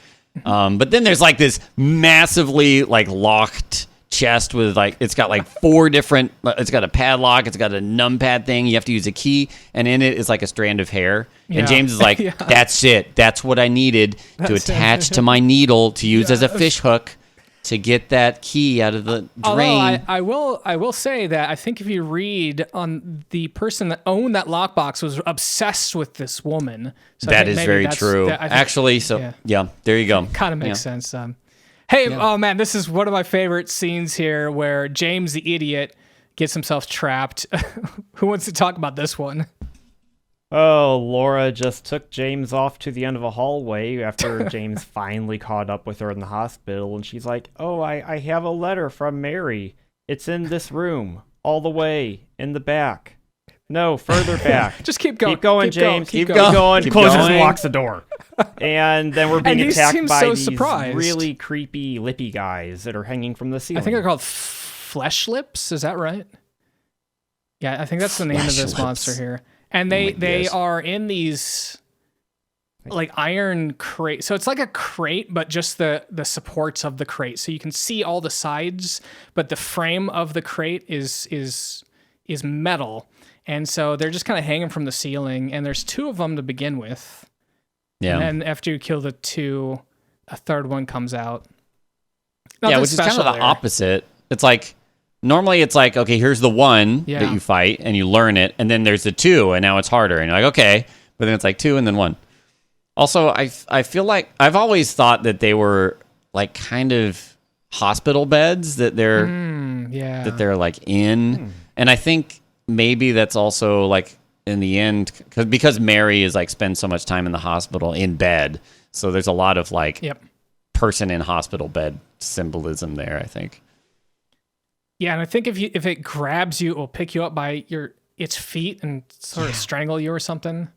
But then there's like this massively like locked chest with like, it's got like 4 different, it's got a padlock, it's got a numpad thing, you have to use a key, and in it is like a strand of hair. Yeah. And James is like, that's it. That's what I needed to attach to my needle to use as a fish hook to get that key out of the drain. Although I will say that I think if you read on the person that owned that lockbox was obsessed with this woman. So that is very true. Actually, yeah, there you go. Kind of makes sense. Oh man, this is one of my favorite scenes here where James the idiot gets himself trapped. Who wants to talk about this one? Oh, Laura just took James off to the end of a hallway after James finally caught up with her in the hospital, and she's like, oh, I have a letter from Mary. It's in this room, all the way, in the back. No, further back. Just keep going. Keep going, James. Keep going. Keep Closes going. and locks the door. And then we're being attacked by these surprised. really creepy lippy guys that are hanging from the ceiling. I think they're called flesh lips. Is that right? Yeah, I think that's the name of this monster here. And they are in these like iron crate. So it's like a crate, but just the supports of the crate. So you can see all the sides, but the frame of the crate is metal. And so they're just kind of hanging from the ceiling. And there's 2 of them to begin with. Yeah. And then after you kill the 2, a third one comes out. Nothing which is kind of the opposite. It's like, normally it's like, okay, here's the 1 that you fight and you learn it. And then there's the 2 and now it's harder. And you're like, okay. But then it's like 2 and then 1. Also, I feel like I've always thought that they were like kind of hospital beds that they're like in. And I think maybe that's also like in the end, because Mary is like spends so much time in the hospital in bed. So there's a lot of like person in hospital bed symbolism there, I think. Yeah, and I think if it grabs you, it will pick you up by its feet and sort of strangle you or something.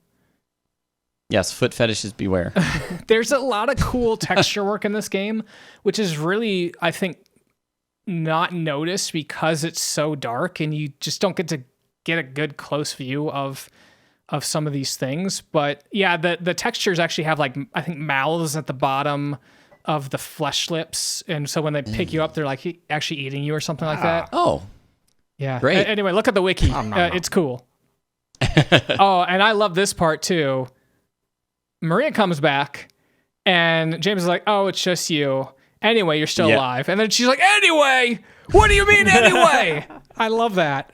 Yes, foot fetishes beware. There's a lot of cool texture work in this game, which is really, I think, not noticed because it's so dark and you just don't get to get a good close view of some of these things. But yeah, the textures actually have like, I think, mouths at the bottom of the flesh lips, and so when they pick you up, they're like actually eating you or something like that. Oh, yeah. Great. Anyway, look at the wiki. It's cool. Oh, and I love this part too. Maria comes back, and James is like, "Oh, it's just you. Anyway, you're still alive." And then she's like, "Anyway, what do you mean anyway?" I love that.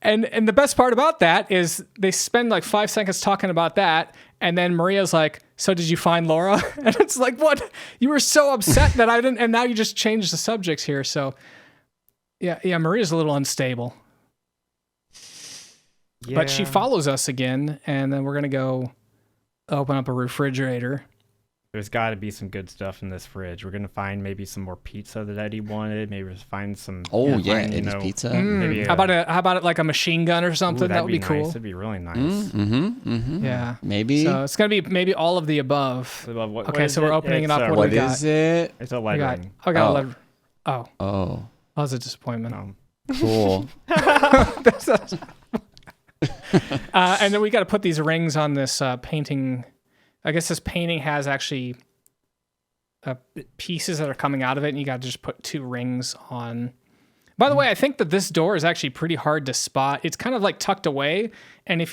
And the best part about that is they spend like 5 seconds talking about that, and then Maria's like, "So did you find Laura?" And it's like, what? You were so upset that I didn't, and now you just changed the subjects here. So yeah, Maria's a little unstable. Yeah. But she follows us again, and then we're gonna go open up a refrigerator. There's got to be some good stuff in this fridge. We're gonna find maybe some more pizza that Eddie wanted. Maybe we'll find some. Eddie's pizza. Maybe how about it like a machine gun or something? That would be cool. Nice. That'd be really nice. Yeah, maybe. So it's gonna be maybe all of the above. Okay, so we're opening it up. What is it? It's a lettering. I got a letter. Oh. Oh. That was a disappointment. Cool. And then we got to put these rings on this painting. I guess this painting has actually pieces that are coming out of it, and you got to just put 2 rings on. By the way, I think that this door is actually pretty hard to spot. It's kind of like tucked away, and I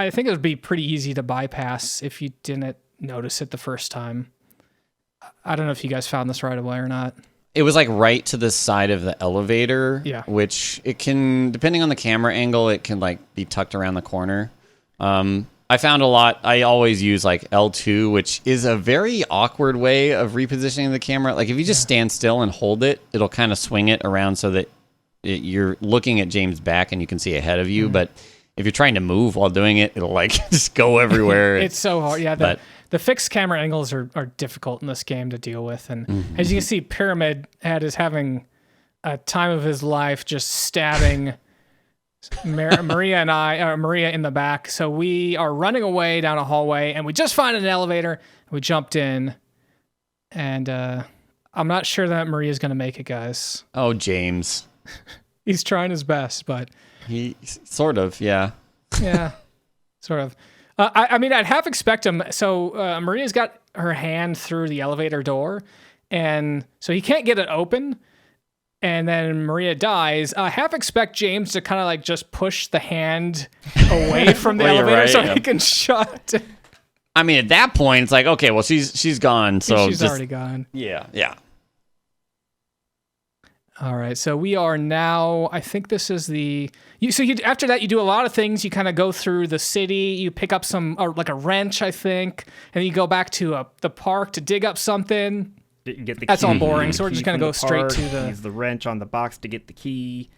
think it would be pretty easy to bypass if you didn't notice it the first time. I don't know if you guys found this right away or not. It was like right to the side of the elevator, which it can, depending on the camera angle, it can like be tucked around the corner. I found a lot. I always use like L2, which is a very awkward way of repositioning the camera. Like if you just stand still and hold it, it'll kind of swing it around so that you're looking at James' back and you can see ahead of you. But if you're trying to move while doing it, it'll like just go everywhere. It's so hard. Yeah. The fixed camera angles are difficult in this game to deal with. And as you can see, Pyramid Head is having a time of his life just stabbing Maria in the back. So we are running away down a hallway, and we just find an elevator. We jumped in, and I'm not sure that Maria's going to make it, guys. Oh, James. He's trying his best, but... He sort of, yeah. Yeah, sort of. I mean, I'd half expect him. So Maria's got her hand through the elevator door, and so he can't get it open. And then Maria dies. I half expect James to kind of like just push the hand away from the elevator so he can shut. I mean, at that point, it's like, okay, well, she's gone. So she's already gone. Yeah. All right, so we are now. I think this is the. After that, you do a lot of things. You kind of go through the city. You pick up like a wrench, I think, and then you go back to the park to dig up something. That's all boring. So we're just gonna go straight to the. Use the wrench on the box to get the key,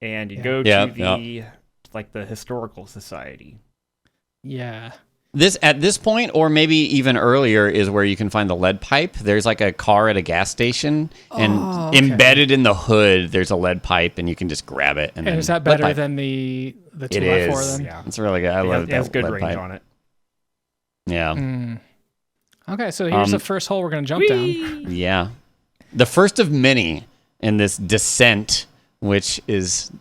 and you go to the historical society. Yeah. At this point, or maybe even earlier, is where you can find the lead pipe. There's like a car at a gas station, and embedded in the hood, there's a lead pipe, and you can just grab it. And is that better than the 2x4 then? Yeah, it's really good. I love it. It has good range on it. Yeah. Okay, so here's the first hole we're going to jump down. Yeah. The first of many in this descent, which is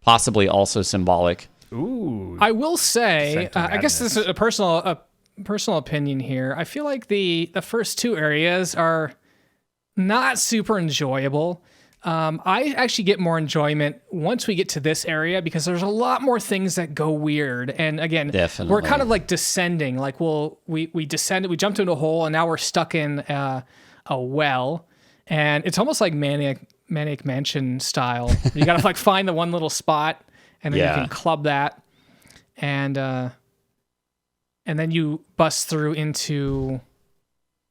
possibly also symbolic. Ooh. I will say, I guess this is a personal opinion here. I feel like the first 2 areas are not super enjoyable. I actually get more enjoyment once we get to this area because there's a lot more things that go weird. And again, we're kind of like descending. Like we descended, we jumped into a hole, and now we're stuck in a well. And it's almost like Maniac Mansion style. You got to like find the one little spot, and then you can club that, and then you bust through into.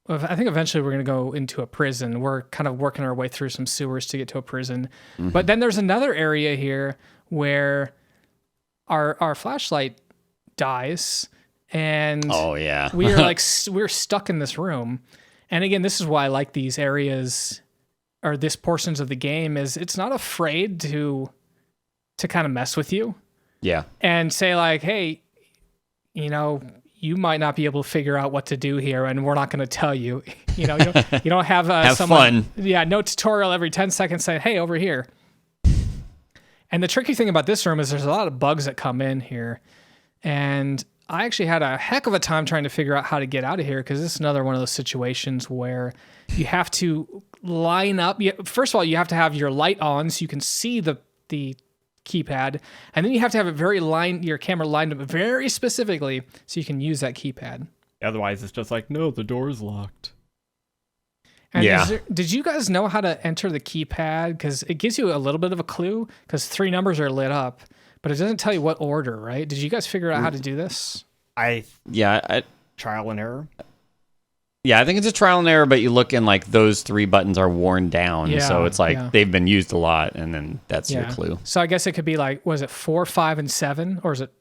I think eventually we're going to go into a prison. We're kind of working our way through some sewers to get to a prison. Mm-hmm. But then there's another area here where our flashlight dies, and we're stuck in this room. And again, this is why I like these areas or this portions of the game is it's not afraid to kind of mess with you. Yeah. And say like, hey, you might not be able to figure out what to do here, and we're not going to tell you. You don't have someone. Fun. Yeah, no tutorial every 10 seconds saying, "Hey, over here." And the tricky thing about this room is there's a lot of bugs that come in here, and I actually had a heck of a time trying to figure out how to get out of here because this is another one of those situations where you have to line up. First of all, you have to have your light on so you can see the keypad, and then you have to have your camera lined up very specifically so you can use that keypad. Otherwise, it's just like, no, the door's locked. And did you guys know how to enter the keypad? Because it gives you a little bit of a clue because 3 numbers are lit up, but it doesn't tell you what order, right? Did you guys figure out how to do this? Trial and error. Yeah, I think it's a trial and error, but you look and like those 3 buttons are worn down. So it's like they've been used a lot, and then that's your clue. So I guess it could be like, was it 4, 5, and 7? Or is it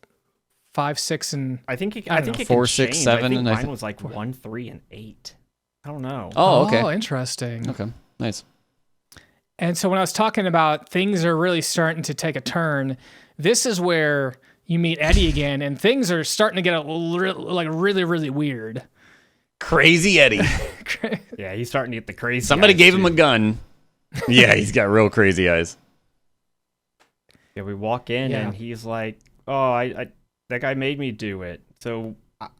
5, 6, and I think it don't know. can 4, 6, change. 7, I think and mine was like 1, 3, and 8. I don't know. Oh, okay. Oh, interesting. Okay, nice. And so when I was talking about things are really starting to take a turn, this is where you meet Eddie again, and things are starting to get really, really weird. Crazy Eddie. Yeah, he's starting to get the crazy. Somebody eyes, gave too. him a gun. Yeah, he's got real crazy eyes. Yeah, we walk in and he's like, "Oh, I that guy made me do it." So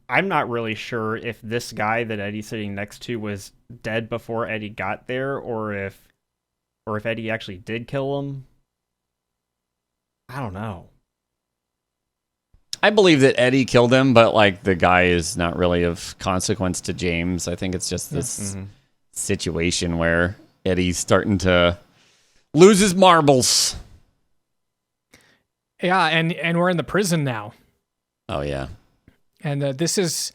I'm not really sure if this guy that Eddie's sitting next to was dead before Eddie got there, or if Eddie actually did kill him. I don't know. I believe that Eddie killed him, but like the guy is not really of consequence to James. I think it's just this situation where Eddie's starting to lose his marbles. Yeah, and we're in the prison now. Oh yeah. And this is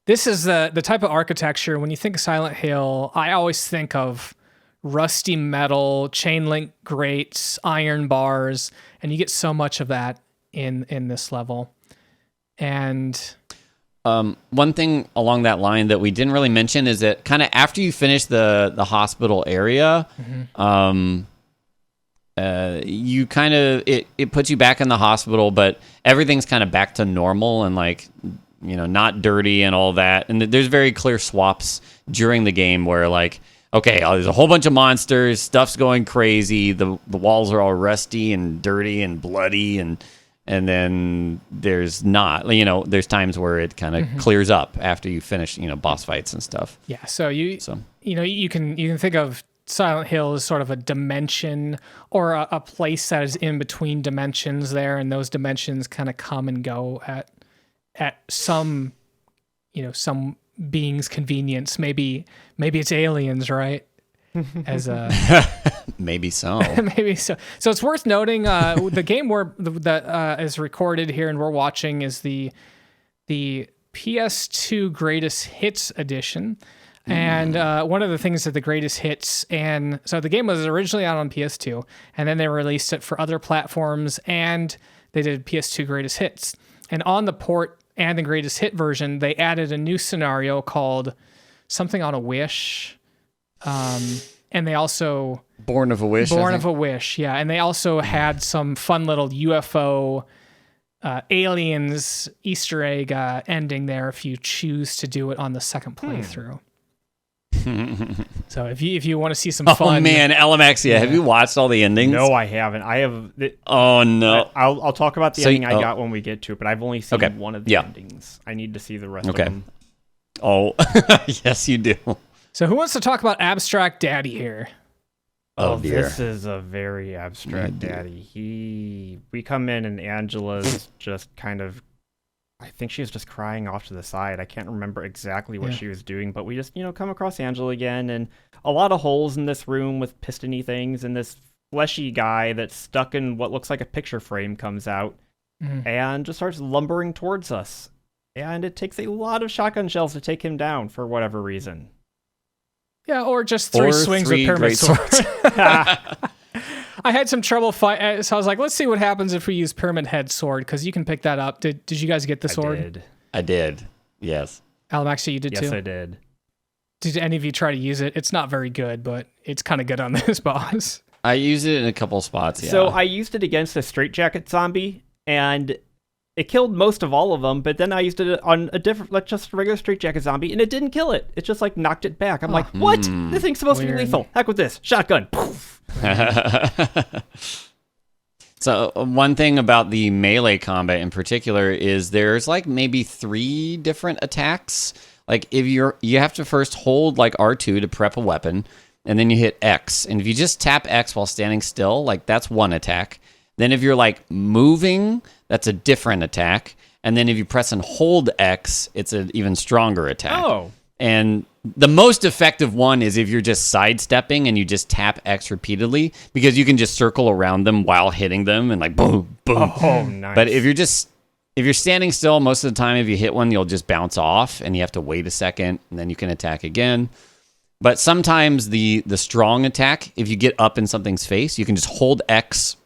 the type of architecture. When you think of Silent Hill, I always think of rusty metal, chain link grates, iron bars, and you get so much of that in this level. And one thing along that line that we didn't really mention is that kind of after you finish the hospital area, you kind of it puts you back in the hospital, but everything's kind of back to normal and like, you know, not dirty and all that. And there's very clear swaps during the game where like, okay, there's a whole bunch of monsters, stuff's going crazy, the walls are all rusty and dirty and bloody, and then there's not, you know, there's times where it kind of clears up after you finish, you know, boss fights and stuff. Yeah, so you know, you can think of Silent Hill as sort of a dimension or a place that is in between dimensions there, and those dimensions kind of come and go at some, you know, some being's convenience. Maybe it's aliens, right? As a Maybe so. maybe so. So it's worth noting the game that is recorded here and we're watching is the PS2 Greatest Hits edition. And one of the things that the Greatest Hits, and so the game was originally out on PS2, and then they released it for other platforms, and they did PS2 Greatest Hits. And on the port and the Greatest Hit version, they added a new scenario called Something on a Wish. And they also... Born of a Wish. Born of a Wish, yeah. And they also had some fun little UFO aliens Easter egg ending there if you choose to do it on the second playthrough. So if you want to see some fun... Oh man, Alamaxia, have you watched all the endings? No, I haven't. I have... Oh no. I'll talk about the ending I got when we get to it, but I've only seen one of the endings. I need to see the rest of them. Oh, yes you do. So who wants to talk about Abstract Daddy here? Oh dear. This is a very abstract daddy. We come in and Angela's just kind of, I think she was just crying off to the side. I can't remember exactly what she was doing, but we just, you know, come across Angela again, and a lot of holes in this room with pistony things, and this fleshy guy that's stuck in what looks like a picture frame comes out and just starts lumbering towards us. And it takes a lot of shotgun shells to take him down for whatever reason. Yeah, or just three swings with Pyramid Sword. I had some trouble fight, so I was like, let's see what happens if we use Pyramid Head Sword, because you can pick that up. Did you guys get the sword? I did. Yes. Alamaxia, you did too? Yes, I did. Did any of you try to use it? It's not very good, but it's kind of good on this boss. I used it in a couple spots, yeah. So I used it against a straitjacket zombie, and it killed most of all of them, but then I used it on a different, like just a regular straitjacket zombie, and it didn't kill it. It just like knocked it back. I'm like, what? This thing's supposed to be lethal. Heck with this. Shotgun. Poof. So one thing about the melee combat in particular is there's like maybe 3 different attacks. Like if you have to first hold like R2 to prep a weapon, and then you hit X. And if you just tap X while standing still, like that's one attack. Then if you're like moving, that's a different attack. And then if you press and hold X, it's an even stronger attack. Oh. And the most effective one is if you're just sidestepping and you just tap X repeatedly, because you can just circle around them while hitting them and like boom, boom. Oh, nice. But if you're standing still, most of the time if you hit one, you'll just bounce off and you have to wait a second and then you can attack again. But sometimes the strong attack, if you get up in something's face, you can just hold X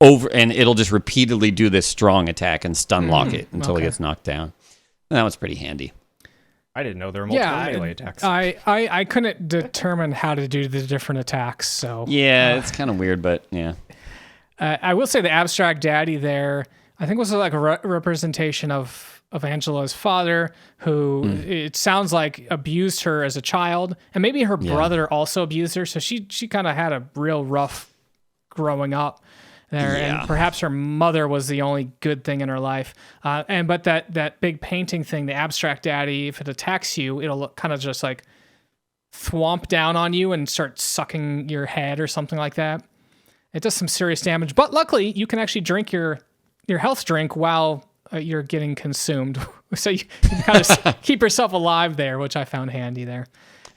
over, and it'll just repeatedly do this strong attack and stun lock it until it gets knocked down. And that was pretty handy. I didn't know there were multiple melee attacks. I couldn't determine how to do the different attacks, so... Yeah, it's kind of weird, but yeah. I will say the abstract daddy there, I think was like a representation of Angela's father, who it sounds like abused her as a child, and maybe her brother also abused her, so she kind of had a real rough growing up there, and perhaps her mother was the only good thing in her life. But that big painting thing, the abstract daddy, if it attacks you, it'll kind of just like thwomp down on you and start sucking your head or something like that. It does some serious damage, but luckily you can actually drink your health drink while you're getting consumed. So you kind of keep yourself alive there, which I found handy there.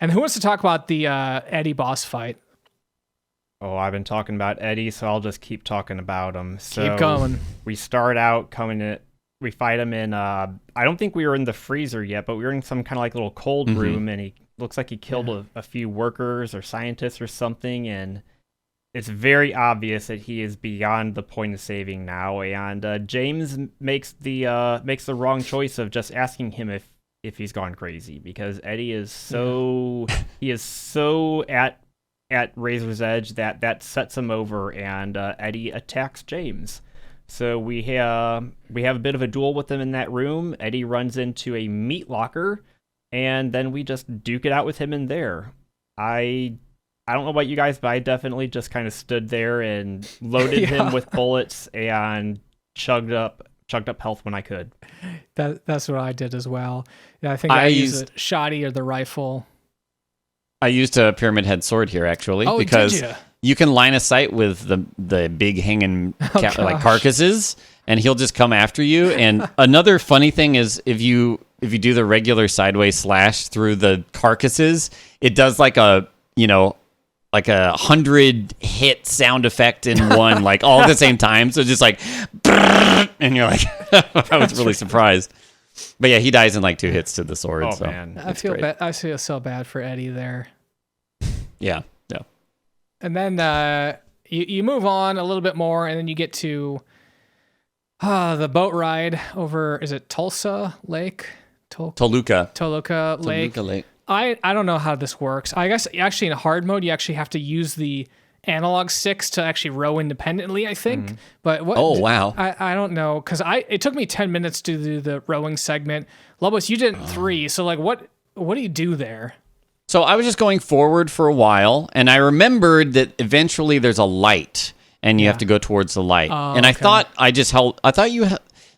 And who wants to talk about the Eddie boss fight? Oh, I've been talking about Eddie, so I'll just keep talking about him. So keep going. We start out we fight him in, I don't think we were in the freezer yet, but we were in some kind of like little cold room, and he looks like he killed a few workers or scientists or something, and it's very obvious that he is beyond the point of saving now, and James makes the wrong choice of just asking him if he's gone crazy, because Eddie is so at razor's edge that sets him over, and Eddie attacks James. So we have a bit of a duel with him in that room. Eddie runs into a meat locker, and then we just duke it out with him in there. I don't know about you guys, but I definitely just kind of stood there and loaded him with bullets and chugged up health when I could. That's what I did as well. Yeah, I think I used a shotty or the rifle. I used a pyramid head sword here, actually, because you can line of sight with the big hanging like carcasses, and he'll just come after you. And another funny thing is if you do the regular sideways slash through the carcasses, it does like a 100 hit sound effect in one, like all at the same time. So just like, and you're like, I was really surprised. But yeah, he dies in like 2 hits to the sword. Oh, so man. I feel bad. I feel so bad for Eddie there. Yeah. And then you move on a little bit more, and then you get to the boat ride over, is it Tulsa Lake? Toluca Lake. I don't know how this works. I guess actually in hard mode, you actually have to use the analog sticks to actually row independently, I think. But what? Oh, wow. I don't know, because it took me 10 minutes to do the rowing segment. Lobos, you did 3. So like, what do you do there? So I was just going forward for a while, and I remembered that eventually there's a light, and you have to go towards the light. And I thought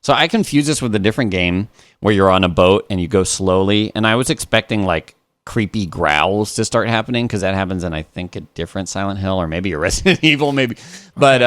so I confused this with a different game where you're on a boat and you go slowly, and I was expecting like creepy growls to start happening, because that happens in, I think, a different Silent Hill or maybe a Resident Evil, maybe. But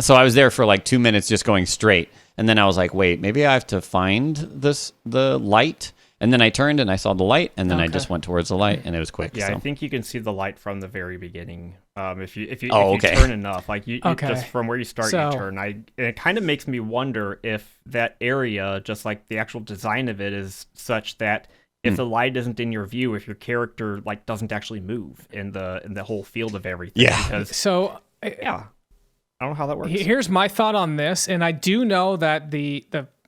so I was there for like 2 minutes just going straight, and then I was like, wait, maybe I have to find the light. And then I turned and I saw the light, and then I just went towards the light, and it was quick. Yeah, so. I think you can see the light from the very beginning. If you turn enough, like you just from where you start, you turn. And it kind of makes me wonder if that area, just like the actual design of it, is such that if the light isn't in your view, if your character like doesn't actually move in the whole field of everything. Yeah. Because, I don't know how that works. Here's my thought on this, and I do know that the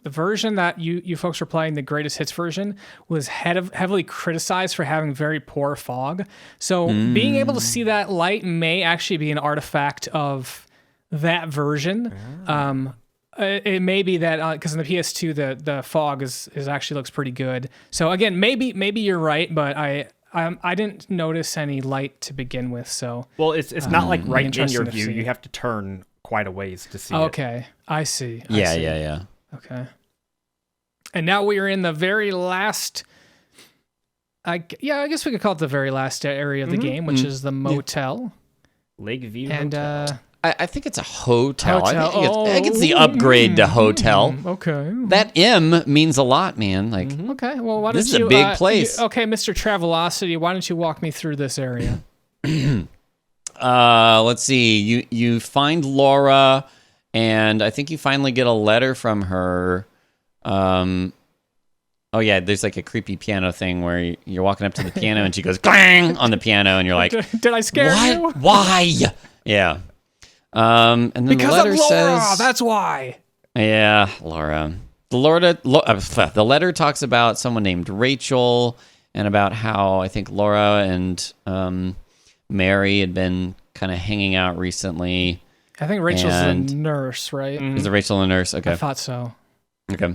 version that you folks were playing, the greatest hits version, was heavily criticized for having very poor fog. So being able to see that light may actually be an artifact of that version. It may be that because in the PS2 the fog is actually looks pretty good. So again, maybe you're right, but I didn't notice any light to begin with. So it's not like right in your view. You have to turn quite a ways to see it. Okay, I see. Yeah. Okay. And now we are in the very last... I guess we could call it the very last area of the game, which is the motel. Lakeview and, Hotel. I think it's a hotel. I think it's the upgrade to hotel. Okay. That M means a lot, man. Like, okay, well, why don't this is a big place. Okay, Mr. Travelocity, why don't you walk me through this area? Let's see. You find Laura... And I think you finally get a letter from her. Oh yeah, there's like a creepy piano thing where you're walking up to the piano and she goes clang on the piano, and you're like, "Did I scare you? Why? Yeah. And then Because the letter of Laura, says, that's why. Yeah, Laura. The letter talks about someone named Rachel and about how I think Laura and Mary had been kind of hanging out recently. I think Rachel's a nurse, right? Is it Rachel a nurse? Okay. I thought so. Okay.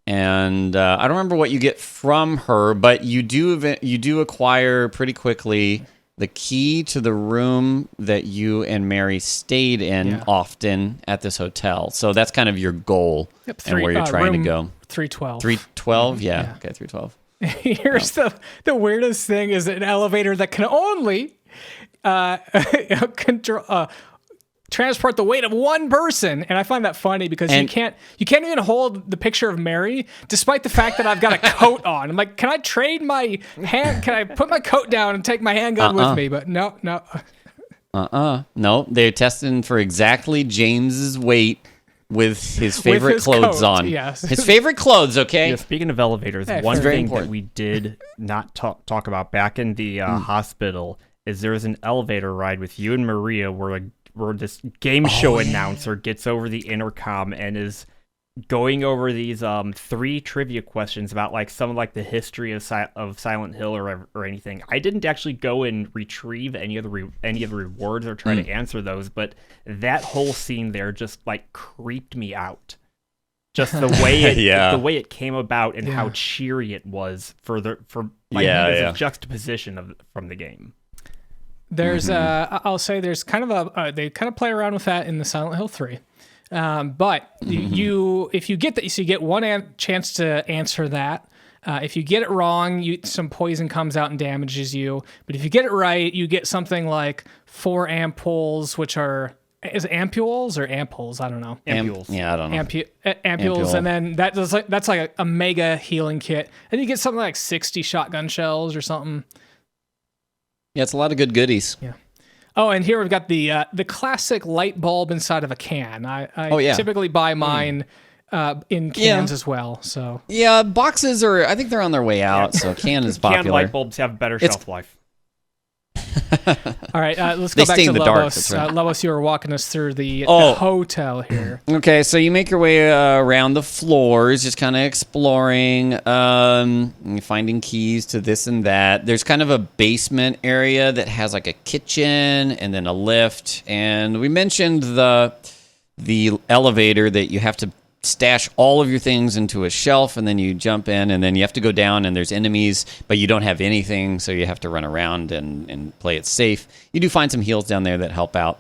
And I don't remember what you get from her, but you do acquire pretty quickly the key to the room that you and Mary stayed in often at this hotel. So that's kind of your goal and where you're trying to go. 312. 312? Yeah. Okay, 312. Here's the weirdest thing is an elevator that can only transport the weight of one person, and I find that funny because you can't even hold the picture of Mary, despite the fact that I've got a coat on. I'm like, can I trade my hand? Can I put my coat down and take my handgun with me? But no. No, they're testing for exactly James's weight with his favorite his clothes coat, on. yes. His favorite clothes. Okay. Yeah, speaking of elevators, one thing that we did not talk about back in the hospital is there was an elevator ride with you and Maria where this game show announcer gets over the intercom and is going over these 3 trivia questions about like some of like the history of Silent Hill or anything. I didn't actually go and retrieve any of the rewards or try to answer those, but that whole scene there just like creeped me out. Just the way the way it came about and how cheery it was as a juxtaposition from the game. There's I'll say there's kind of they kind of play around with that in the Silent Hill 3. But you get one chance to answer that. If you get it wrong, some poison comes out and damages you. But if you get it right, you get something like 4 ampules, which are is it ampules or ampules? I don't know. Ampules. I don't know. Ampules, and then that's like a mega healing kit. And you get something like 60 shotgun shells or something. Yeah, it's a lot of good goodies. Yeah. Oh, and here we've got the classic light bulb inside of a can. I typically buy mine in cans as well. So yeah, boxes I think they're on their way out. So can is popular. Can light bulbs have better shelf life. All right, let's go back to Lobos. Right. Lobos, you were walking us through the hotel here. Okay, so you make your way around the floors, just kind of exploring, finding keys to this and that. There's kind of a basement area that has like a kitchen and then a lift. And we mentioned the elevator that you have to stash all of your things into a shelf, and then you jump in, and then you have to go down, and there's enemies, but you don't have anything, so you have to run around and play it safe. You do find some heals down there that help out,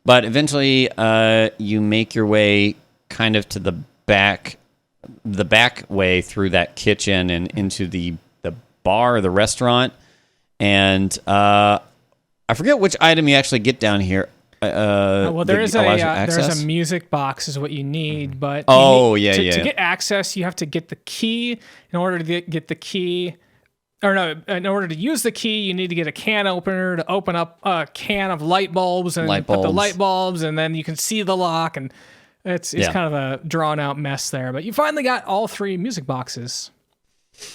but eventually you make your way kind of to the back way through that kitchen and into the bar or the restaurant, and I forget which item you actually get down here. There's a music box is what you need, but to get access, you have to get the key. In order to get the key, in order to use the key, you need to get a can opener to open up a can of light bulbs and put the light bulbs, and then you can see the lock, and it's kind of a drawn out mess there. But you finally got all 3 music boxes,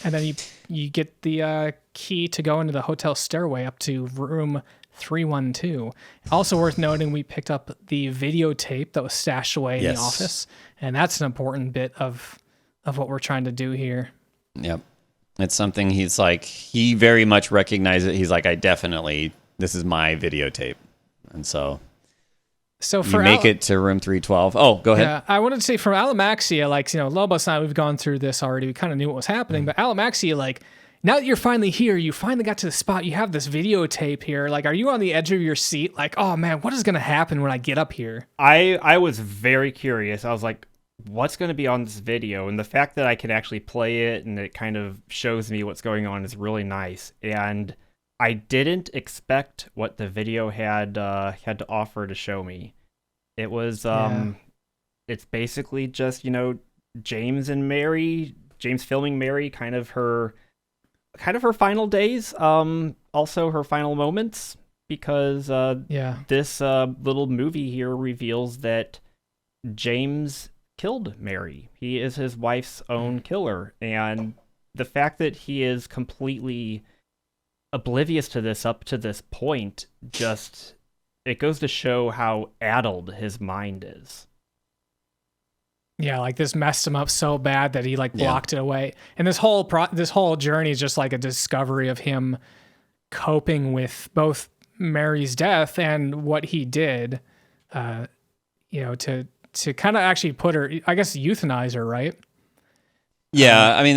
and then you get the key to go into the hotel stairway up to room 312. Also worth noting, we picked up the videotape that was stashed away in the office, and that's an important bit of what we're trying to do here. Yep. It's something he very much recognizes it. He's like, this is my videotape. And so for you make it to room 312. Oh, go ahead. Yeah, I wanted to say from Alamaxia, Lobos and I, we've gone through this already. We kind of knew what was happening, but Alamaxia, now that you're finally here, you finally got to the spot, you have this videotape here. Are you on the edge of your seat? Oh man, what is going to happen when I get up here? I was very curious. I was like, what's going to be on this video? And the fact that I can actually play it and it kind of shows me what's going on is really nice. And I didn't expect what the video had to offer to show me. It was, it's basically just, James filming Mary, kind of her final days, also her final moments, because this little movie here reveals that James killed Mary. He is his wife's own killer, and the fact that he is completely oblivious to this up to this point just it goes to show how addled his mind is. Yeah, like this messed him up so bad that he like blocked it away. And this whole journey is just like a discovery of him coping with both Mary's death and what he did, to kind of actually put her, I guess, euthanize her, right? Yeah, I mean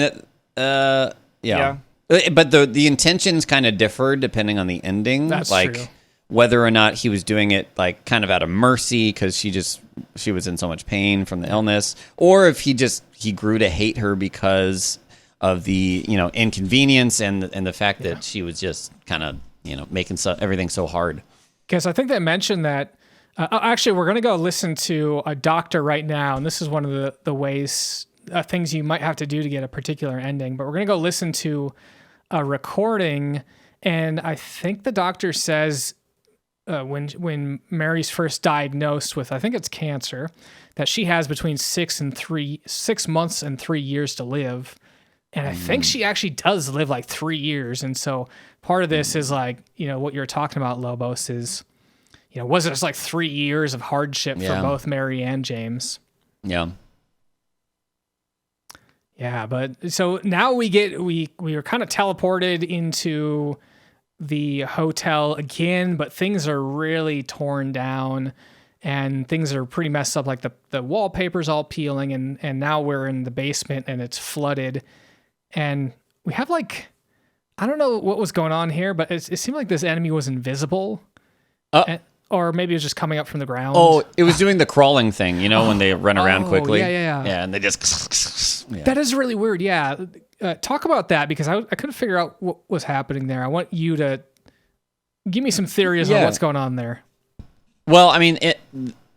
that. Yeah. But the intentions kind of differ depending on the ending. That's like true. whether or not he was doing it like kind of out of mercy because she was in so much pain from the illness, or if he grew to hate her because of the inconvenience and the fact that she was just kind of making everything so hard. Because I think they mentioned that. Actually, we're going to go listen to a doctor right now, and this is one of the ways things you might have to do to get a particular ending. But we're going to go listen to a recording, and I think the doctor says when Mary's first diagnosed with, I think it's cancer, that she has between 6 months and 3 years to live. And I think she actually does live like 3 years. And so part of this is like, what you're talking about, Lobos, is, was it just like 3 years of hardship for both Mary and James? Yeah. Yeah, but so now we were kind of teleported into the hotel again, but things are really torn down and things are pretty messed up. Like the wallpaper's all peeling and now we're in the basement and it's flooded. And we have like, I don't know what was going on here, but it seemed like this enemy was invisible. Or maybe it was just coming up from the ground. Oh, it was doing the crawling thing, when they run around quickly. Yeah, and they just... Yeah. That is really weird, yeah. Talk about that, because I couldn't figure out what was happening there. I want you to give me some theories on what's going on there. Well, I mean,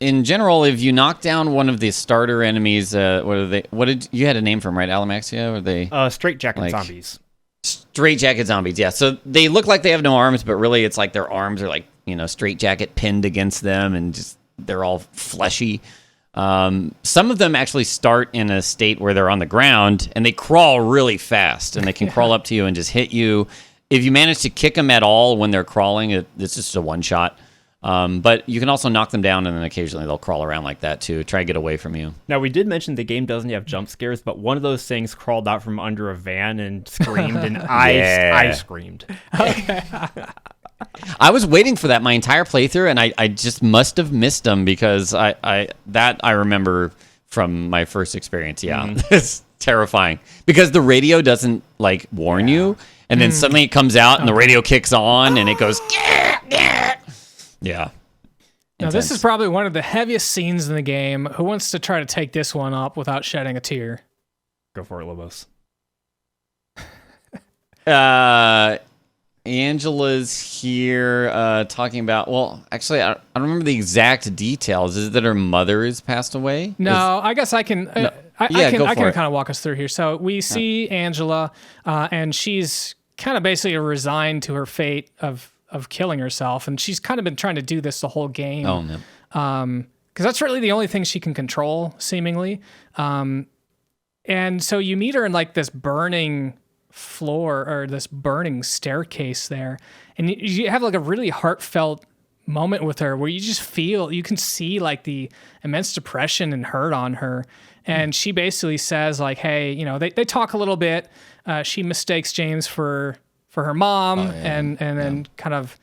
in general, if you knock down one of the starter enemies, what did you had a name for them, right? Alamaxia? Or they straitjacket zombies. Straitjacket zombies, yeah. So they look like they have no arms, but really it's like their arms are like, straitjacket pinned against them and just they're all fleshy. Some of them actually start in a state where they're on the ground and they crawl really fast and they can crawl up to you and just hit you. If you manage to kick them at all when they're crawling, it's just a one shot. But you can also knock them down and then occasionally they'll crawl around like that too, try to get away from you. Now, we did mention the game doesn't have jump scares, but one of those things crawled out from under a van and screamed, and I screamed. Okay. I was waiting for that my entire playthrough, and I just must have missed them because I remember from my first experience. Yeah, It's terrifying because the radio doesn't like warn you, and then suddenly it comes out and the radio kicks on and it goes. Yeah. Now, this is probably one of the heaviest scenes in the game. Who wants to try to take this one up without shedding a tear? Go for it, Lobos. Angela's here talking about, well, actually, I don't remember the exact details. Is it that her mother has passed away? No, I guess I can. No. I can kind of walk us through here. So we see Angela, and she's kind of basically resigned to her fate of killing herself, and she's kind of been trying to do this the whole game. Oh no. Because that's really the only thing she can control, seemingly. And so you meet her in like this burning floor or this burning staircase there, and you have like a really heartfelt moment with her where you can see like the immense depression and hurt on her, and she basically says like, hey, they talk a little bit. She mistakes James for her mom, and then kind of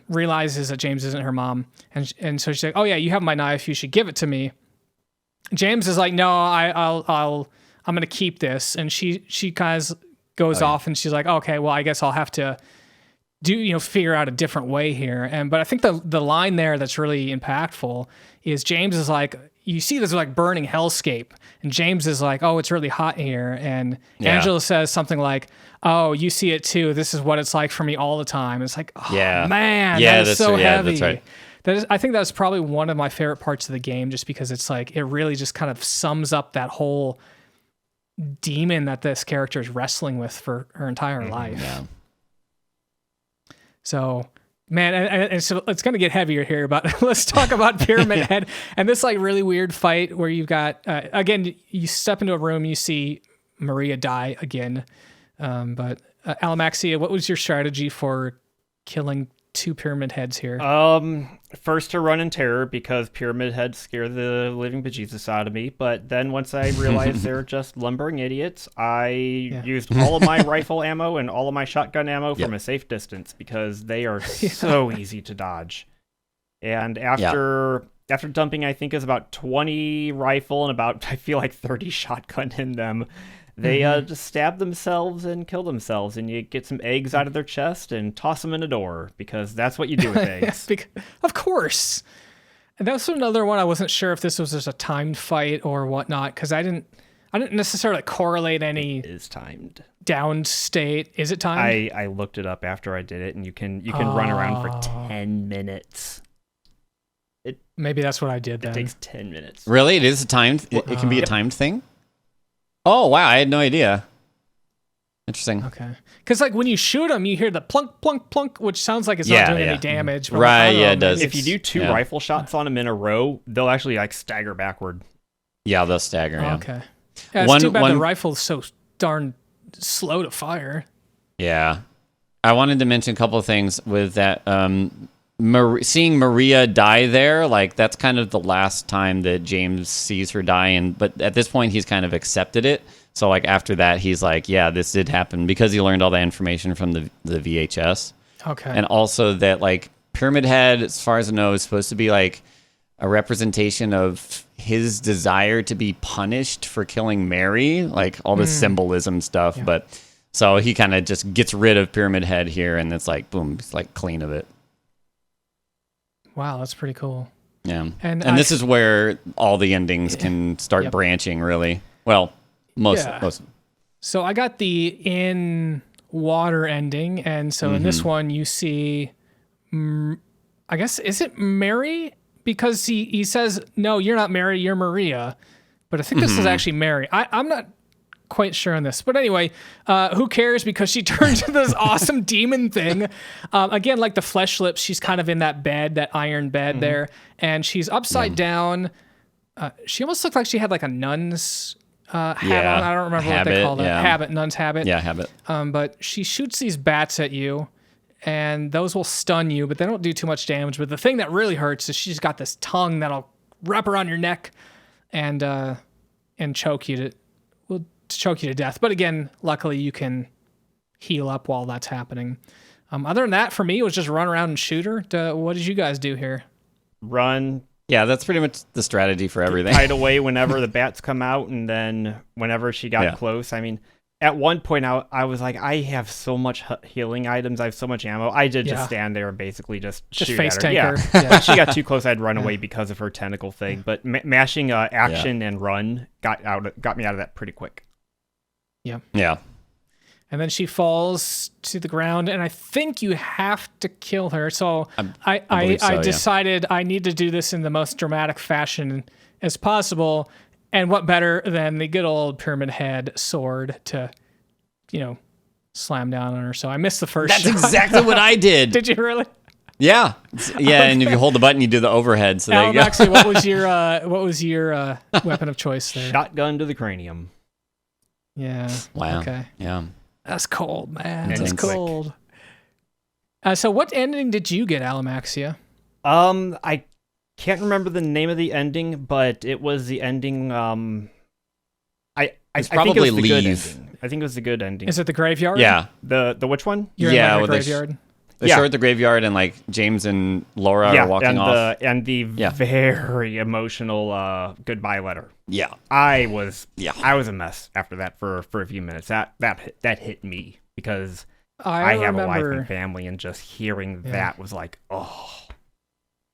realizes that James isn't her mom, and so she's like, oh yeah, you have my knife, you should give it to me. James is like, no, I'm gonna keep this, and she kind of goes off, and she's like, okay, well, I guess I'll have to figure out a different way here. But I think the line there that's really impactful is James is like, you see this like burning hellscape, and James is like, oh, it's really hot here, and Angela says something like, oh, you see it too, this is what it's like for me all the time. It's like, oh man, that is so heavy. That's right. I think that's probably one of my favorite parts of the game, just because it's like, it really just kind of sums up that whole demon that this character is wrestling with for her entire life. Yeah. So, man, and so it's going to get heavier here, but let's talk about Pyramid Head and this like really weird fight where you've got, again, you step into a room, you see Maria die again. But Alamaxia, what was your strategy for killing two pyramid heads here? First to run in terror because pyramid heads scare the living bejesus out of me. But then once I realized they're just lumbering idiots, I used all of my rifle ammo and all of my shotgun ammo from a safe distance because they are so easy to dodge. And after dumping, I think is about 20 rifle and about, I feel like 30 shotgun in them, they just stab themselves and kill themselves, and you get some eggs out of their chest and toss them in a door, because that's what you do with eggs. Of course. And that was another one. I wasn't sure if this was just a timed fight or whatnot, because I didn't necessarily correlate any. It is timed. Down state. Is it timed? I looked it up after I did it, and you can run around for 10 minutes. Maybe that's what I did then. It takes 10 minutes. Really? It is a timed? It can be a timed thing? Oh, wow. I had no idea. Interesting. Okay. Because like when you shoot them, you hear the plunk, plunk, plunk, which sounds like it's not doing any damage. But right, it does. If you do two rifle shots on them in a row, they'll actually like stagger backward. Yeah, they'll stagger, Okay. Yeah, it's too bad the rifle's so darn slow to fire. Yeah. I wanted to mention a couple of things with that. Seeing Maria die there, like that's kind of the last time that James sees her die, but at this point he's kind of accepted it. So like after that he's like, yeah, this did happen, because he learned all that information from the VHS. Okay. And also that like Pyramid Head, as far as I know, is supposed to be like a representation of his desire to be punished for killing Mary, like all this symbolism stuff. Yeah. But so he kind of just gets rid of Pyramid Head here, and it's like boom, it's like clean of it. Wow, that's pretty cool. Yeah. And this is where all the endings can start branching, really. Well, most. So I got the in water ending, and so in this one you see, I guess, is it Mary? Because he says, no, you're not Mary, you're Maria. But I think this is actually Mary. I'm not quite sure on this, but anyway, who cares, because she turns into this awesome demon thing. Again, like the flesh lips, she's kind of in that bed, that iron bed there, and she's upside down. She almost looked like she had like a nun's hat on. I don't remember what they call it. Nun's habit. Yeah, habit. But she shoots these bats at you, and those will stun you, but they don't do too much damage. But the thing that really hurts is she's got this tongue that'll wrap around your neck and choke you to death. But again, luckily you can heal up while that's happening. Other than that, for me, it was just run around and shoot her. What did you guys do here? Run. Yeah, that's pretty much the strategy for everything. Hide away whenever the bats come out, and then whenever she got close. I mean, at one point I was like, I have so much healing items, I have so much ammo. I did just stand there and basically just shoot face at her. Tank her. Yeah. When she got too close, I'd run away because of her tentacle thing. But mashing action and run got me out of that pretty quick. Yeah. And then she falls to the ground, and I think you have to kill her. So I decided I need to do this in the most dramatic fashion as possible. And what better than the good old Pyramid Head sword to, slam down on her. So I missed the first shot. That's exactly what I did. Did you really? Yeah. Yeah, and if you hold the button, you do the overhead. So there you go. Actually, what was your weapon of choice there? Shotgun to the cranium. Yeah. Wow. Okay. Yeah. That's cold, man. That's cold. So what ending did you get, Alamaxia? I can't remember the name of the ending, but it was the ending. I think it was the good ending. I think it was the good ending. Is it the graveyard? Yeah. The which one? You're in the graveyard. They show at the graveyard, and like James and Laura are walking off. And the very emotional goodbye letter. Yeah. I was a mess after that for a few minutes. That hit me because I have a wife and family, and just hearing that was like, oh.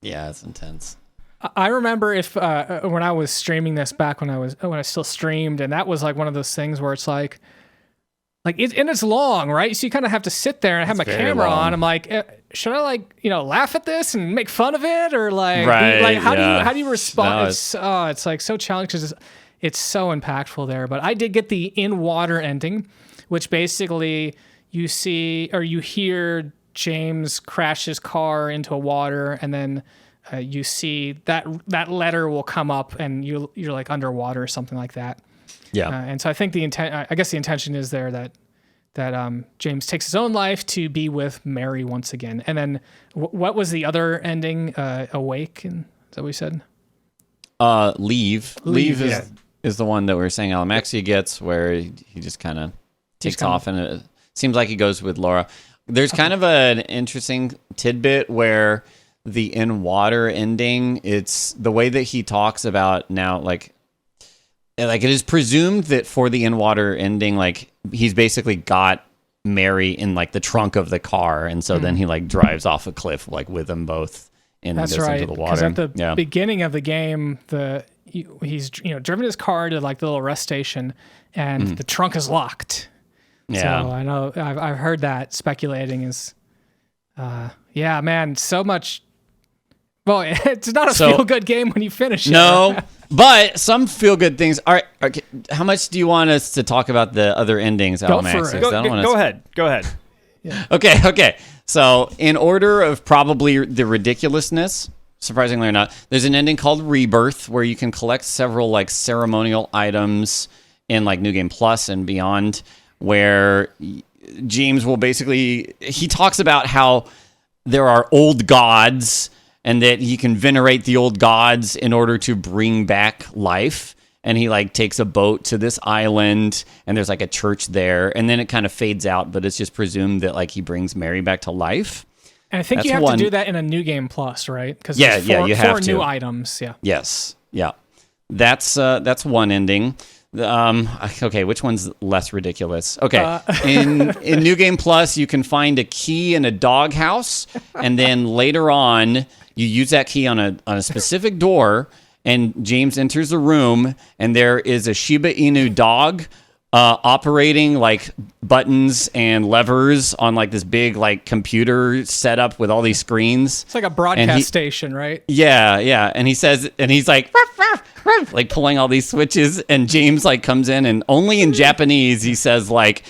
Yeah, it's intense. I remember when I was streaming this back when I still streamed, and that was like one of those things where it's like it's long, right? So you kind of have to sit there, and I have my camera on. I'm like, should I laugh at this and make fun of it, or how do you respond? No, it's like so challenging because it's so impactful there. But I did get the in water ending, which basically you see or you hear James crash his car into a water, and then you see that letter will come up, and you're like underwater or something like that. Yeah. And so I think I guess the intention is there that James takes his own life to be with Mary once again. And then what was the other ending? Awake? And, is that what we said? Leave. Leave is the one that we were saying Alamaxia gets, where he just kind of takes off, and it seems like he goes with Laura. There's kind of an interesting tidbit where the in water ending, it's the way that he talks about now, like it is presumed that for the in water ending, like he's basically got Mary in like the trunk of the car, and so then he like drives off a cliff like with them both and goes into the water. Because at the beginning of the game, he's driven his car to like the little rest station, and the trunk is locked. Yeah, so I know I've heard that speculating is, man, so much. Well, it's not a feel-good game when you finish it. No, but some feel-good things. All right, okay. How much do you want us to talk about the other endings, Alamaxia? Go ahead. Yeah. Okay. So, in order of probably the ridiculousness, surprisingly or not, there's an ending called Rebirth where you can collect several like ceremonial items in like New Game Plus and beyond, where James will he talks about how there are old gods and that he can venerate the old gods in order to bring back life. And he like takes a boat to this island, and there's like a church there, and then it kind of fades out, but it's just presumed that like he brings Mary back to life. And I think you have to do that in a New Game Plus, right? Because you have four new items. Yeah. Yes. Yeah. That's one ending. Okay, which one's less ridiculous? Okay, in New Game Plus, you can find a key in a doghouse, and then later on, you use that key on a specific door, and James enters the room, and there is a Shiba Inu dog operating like buttons and levers on like this big like computer setup with all these screens. It's like a broadcast station, right? Yeah. And he's like, ruff, ruff, ruff, like pulling all these switches, and James like comes in, and only in Japanese he says like,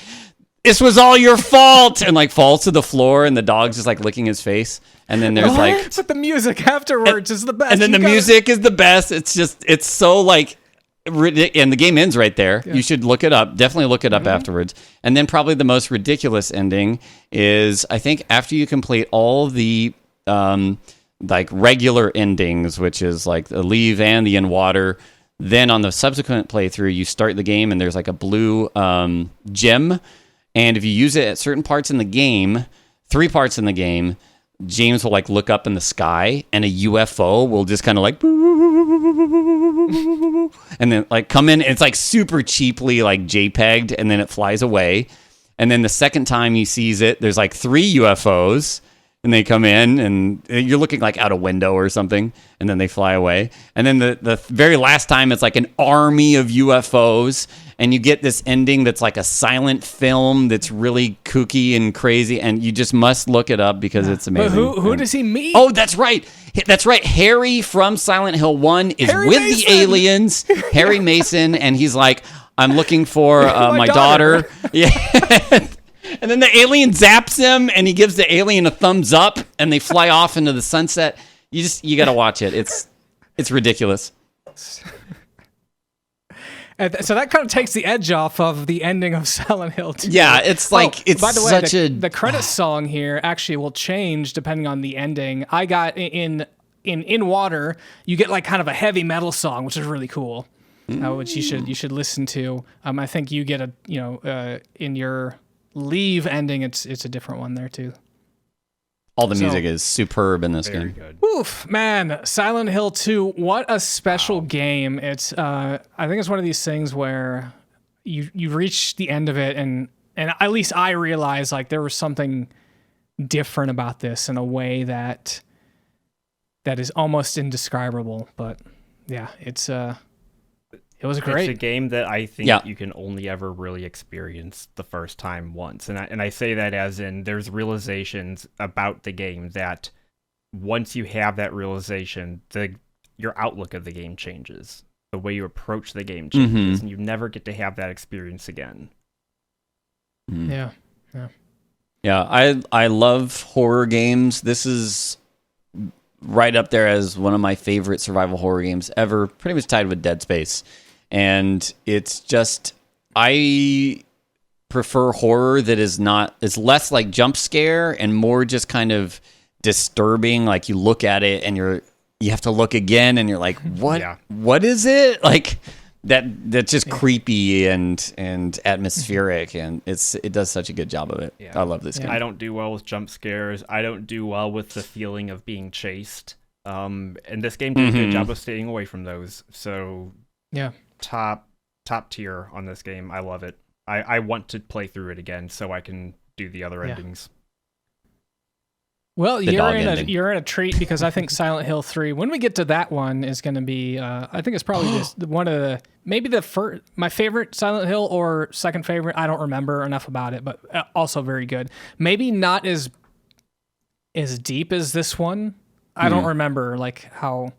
"This was all your fault," and like falls to the floor, and the dog's just like licking his face. And then there's but the music afterwards is the best. And then the music is the best. It's so like, and the game ends right there. Yeah. You should look it up. Definitely look it up afterwards. And then probably the most ridiculous ending is, I think, after you complete all the like regular endings, which is like the leave and the in water. Then on the subsequent playthrough, you start the game, and there's like a blue gem. And if you use it at certain parts in the game, 3 parts in the game, James will like look up in the sky, and a UFO will just kind of like, and then like come in. And it's like super cheaply like JPEG'd, and then it flies away. And then the second time he sees it, there's like 3 UFOs, and they come in, and you're looking like out a window or something, and then they fly away. And then the very last time, it's like an army of UFOs. And you get this ending that's like a silent film that's really kooky and crazy, and you just must look it up because it's amazing. But who does he meet? Oh, that's right. Harry from Silent Hill 1 is Harry with Mason. The aliens, Harry Mason, and he's like, "I'm looking for my daughter." Yeah. And then the alien zaps him, and he gives the alien a thumbs up, and they fly off into the sunset. You got to watch it. It's ridiculous. So that kind of takes the edge off of the ending of Silent Hill 2. Yeah, it's like it's by the way, such the credit song here actually will change depending on the ending. I got in Water, you get like kind of a heavy metal song, which is really cool, which you should listen to. I think you get in your Leave ending, it's a different one there too. All the music is superb in this game. Good. Oof, man, Silent Hill 2, what a special game. It's I think it's one of these things where you reach the end of it, and at least I realized like there was something different about this in a way that is almost indescribable. But yeah, it was great. It's a game that I think you can only ever really experience the first time once. And I say that as in there's realizations about the game that once you have that realization, your outlook of the game changes. The way you approach the game changes, and you never get to have that experience again. Yeah. I love horror games. This is right up there as one of my favorite survival horror games ever, pretty much tied with Dead Space. And it's just, I prefer horror that is less like jump scare and more just kind of disturbing. Like you look at it and you have to look again and you're like, what? Yeah. What is it? Like that's just creepy and atmospheric, and it does such a good job of it. Yeah. I love this game. I don't do well with jump scares. I don't do well with the feeling of being chased. And this game did a good job of staying away from those. So Yeah. top tier on this game. I love it. I want to play through it again so I can do the other endings. Well, The dog ending. you're in a treat because I think Silent Hill 3, when we get to that one, is going to be, I think it's probably just one of the, maybe the first, my favorite Silent Hill or second favorite. I don't remember enough about it, but also very good. Maybe not as deep as this one. I don't remember like how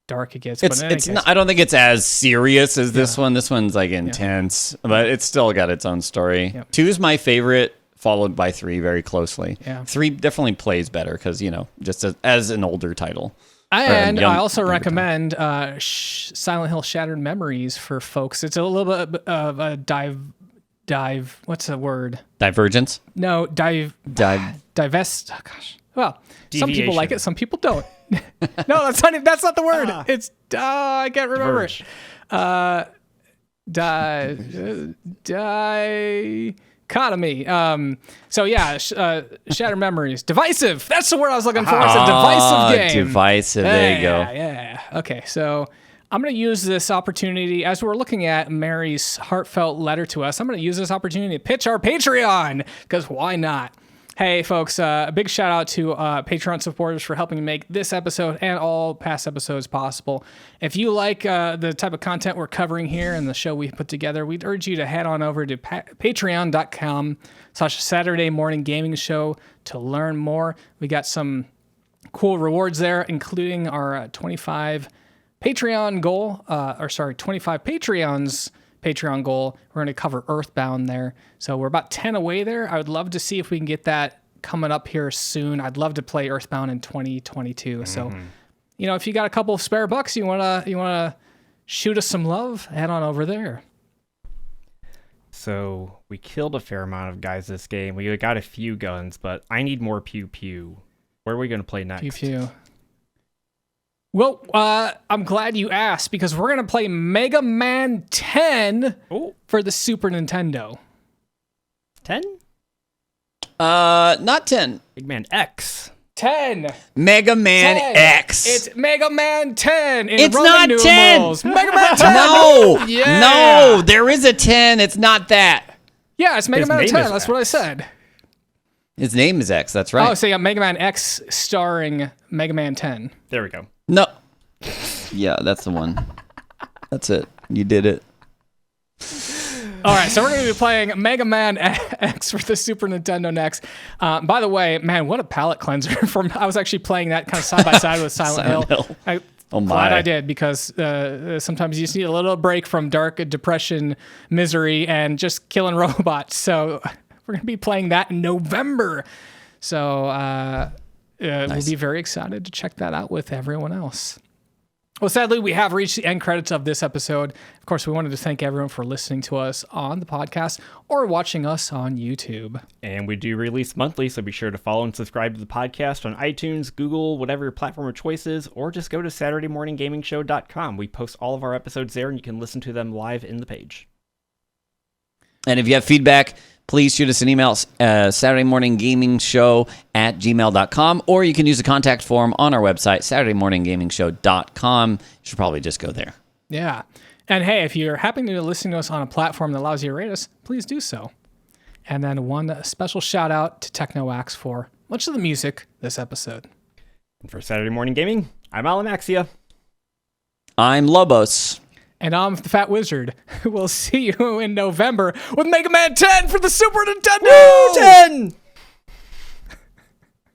dark it gets. But in any case, I don't think it's as serious as this one. This one's like intense, but it's still got its own story. Yep. 2 is my favorite, followed by 3 very closely. Yeah. 3 definitely plays better because, just as an older title. And young- I also younger recommend Silent Hill Shattered Memories for folks. It's a little bit of a dive. What's the word? Divergence? No, divest. Oh, gosh. Well, some people like it, some people don't. No, that's not the word. It's I can't remember it. Dichotomy. So yeah, Shattered Memories. Divisive. That's the word I was looking for. It's a divisive game. Divisive. There you go. Yeah. Okay, so I'm going to use this opportunity as we're looking at Mary's heartfelt letter to us. I'm going to use this opportunity to pitch our Patreon because why not? Hey, folks, a big shout out to Patreon supporters for helping make this episode and all past episodes possible. If you like the type of content we're covering here and the show we put together, we'd urge you to head on over to patreon.com/Saturday Morning Gaming Show to learn more. We got some cool rewards there, including our 25 Patreon goal, 25 Patreons Patreon goal. We're going to cover Earthbound there. So we're about 10 away there. I would love to see if we can get that coming up here soon. I'd love to play Earthbound in 2022. So, if you got a couple of spare bucks, you want to shoot us some love, head on over there. So we killed a fair amount of guys this game. We got a few guns, but I need more pew pew. Where are we going to play next? Pew pew. Well, I'm glad you asked because we're going to play Mega Man 10 for the Super Nintendo. 10? Not 10. Mega Man X. 10. Mega Man 10. X. It's Mega Man 10 in It's Roman not 10. numerals. Mega Man 10. No. Yeah. No, there is a 10. It's not that. Yeah, it's Mega His Man name 10. is That's X. what I said. His name is X. That's right. Oh, so you got Mega Man X starring Mega Man 10. There we go. No. Yeah, that's the one. That's it. You did it. All right, so we're going to be playing Mega Man X for the Super Nintendo next. By the way, man, what a palate cleanser. I was actually playing that kind of side by side with Silent Hill. Oh my. Glad I did because sometimes you just need a little break from dark depression, misery, and just killing robots. So we're going to be playing that in November. So Nice. we'll be very excited to check that out with everyone else. Well, sadly, we have reached the end credits of this episode. Of course, we wanted to thank everyone for listening to us on the podcast or watching us on YouTube. And we do release monthly, so be sure to follow and subscribe to the podcast on iTunes, Google, whatever your platform of choice is, or just go to SaturdayMorningGamingShow.com. We post all of our episodes there, and you can listen to them live in the page. And if you have feedback, please shoot us an email, SaturdayMorningGamingShow@gmail.com, or you can use the contact form on our website, SaturdayMorningGamingShow.com. You should probably just go there. Yeah. And hey, if you're happening to listen to us on a platform that allows you to rate us, please do so. And then one special shout out to TechnoAxe for much of the music this episode. And for Saturday Morning Gaming, I'm Alamaxia. I'm Lobos. And I'm the Fat Wizard. We'll see you in November with Mega Man 10 for the Super Nintendo! Woo! 10!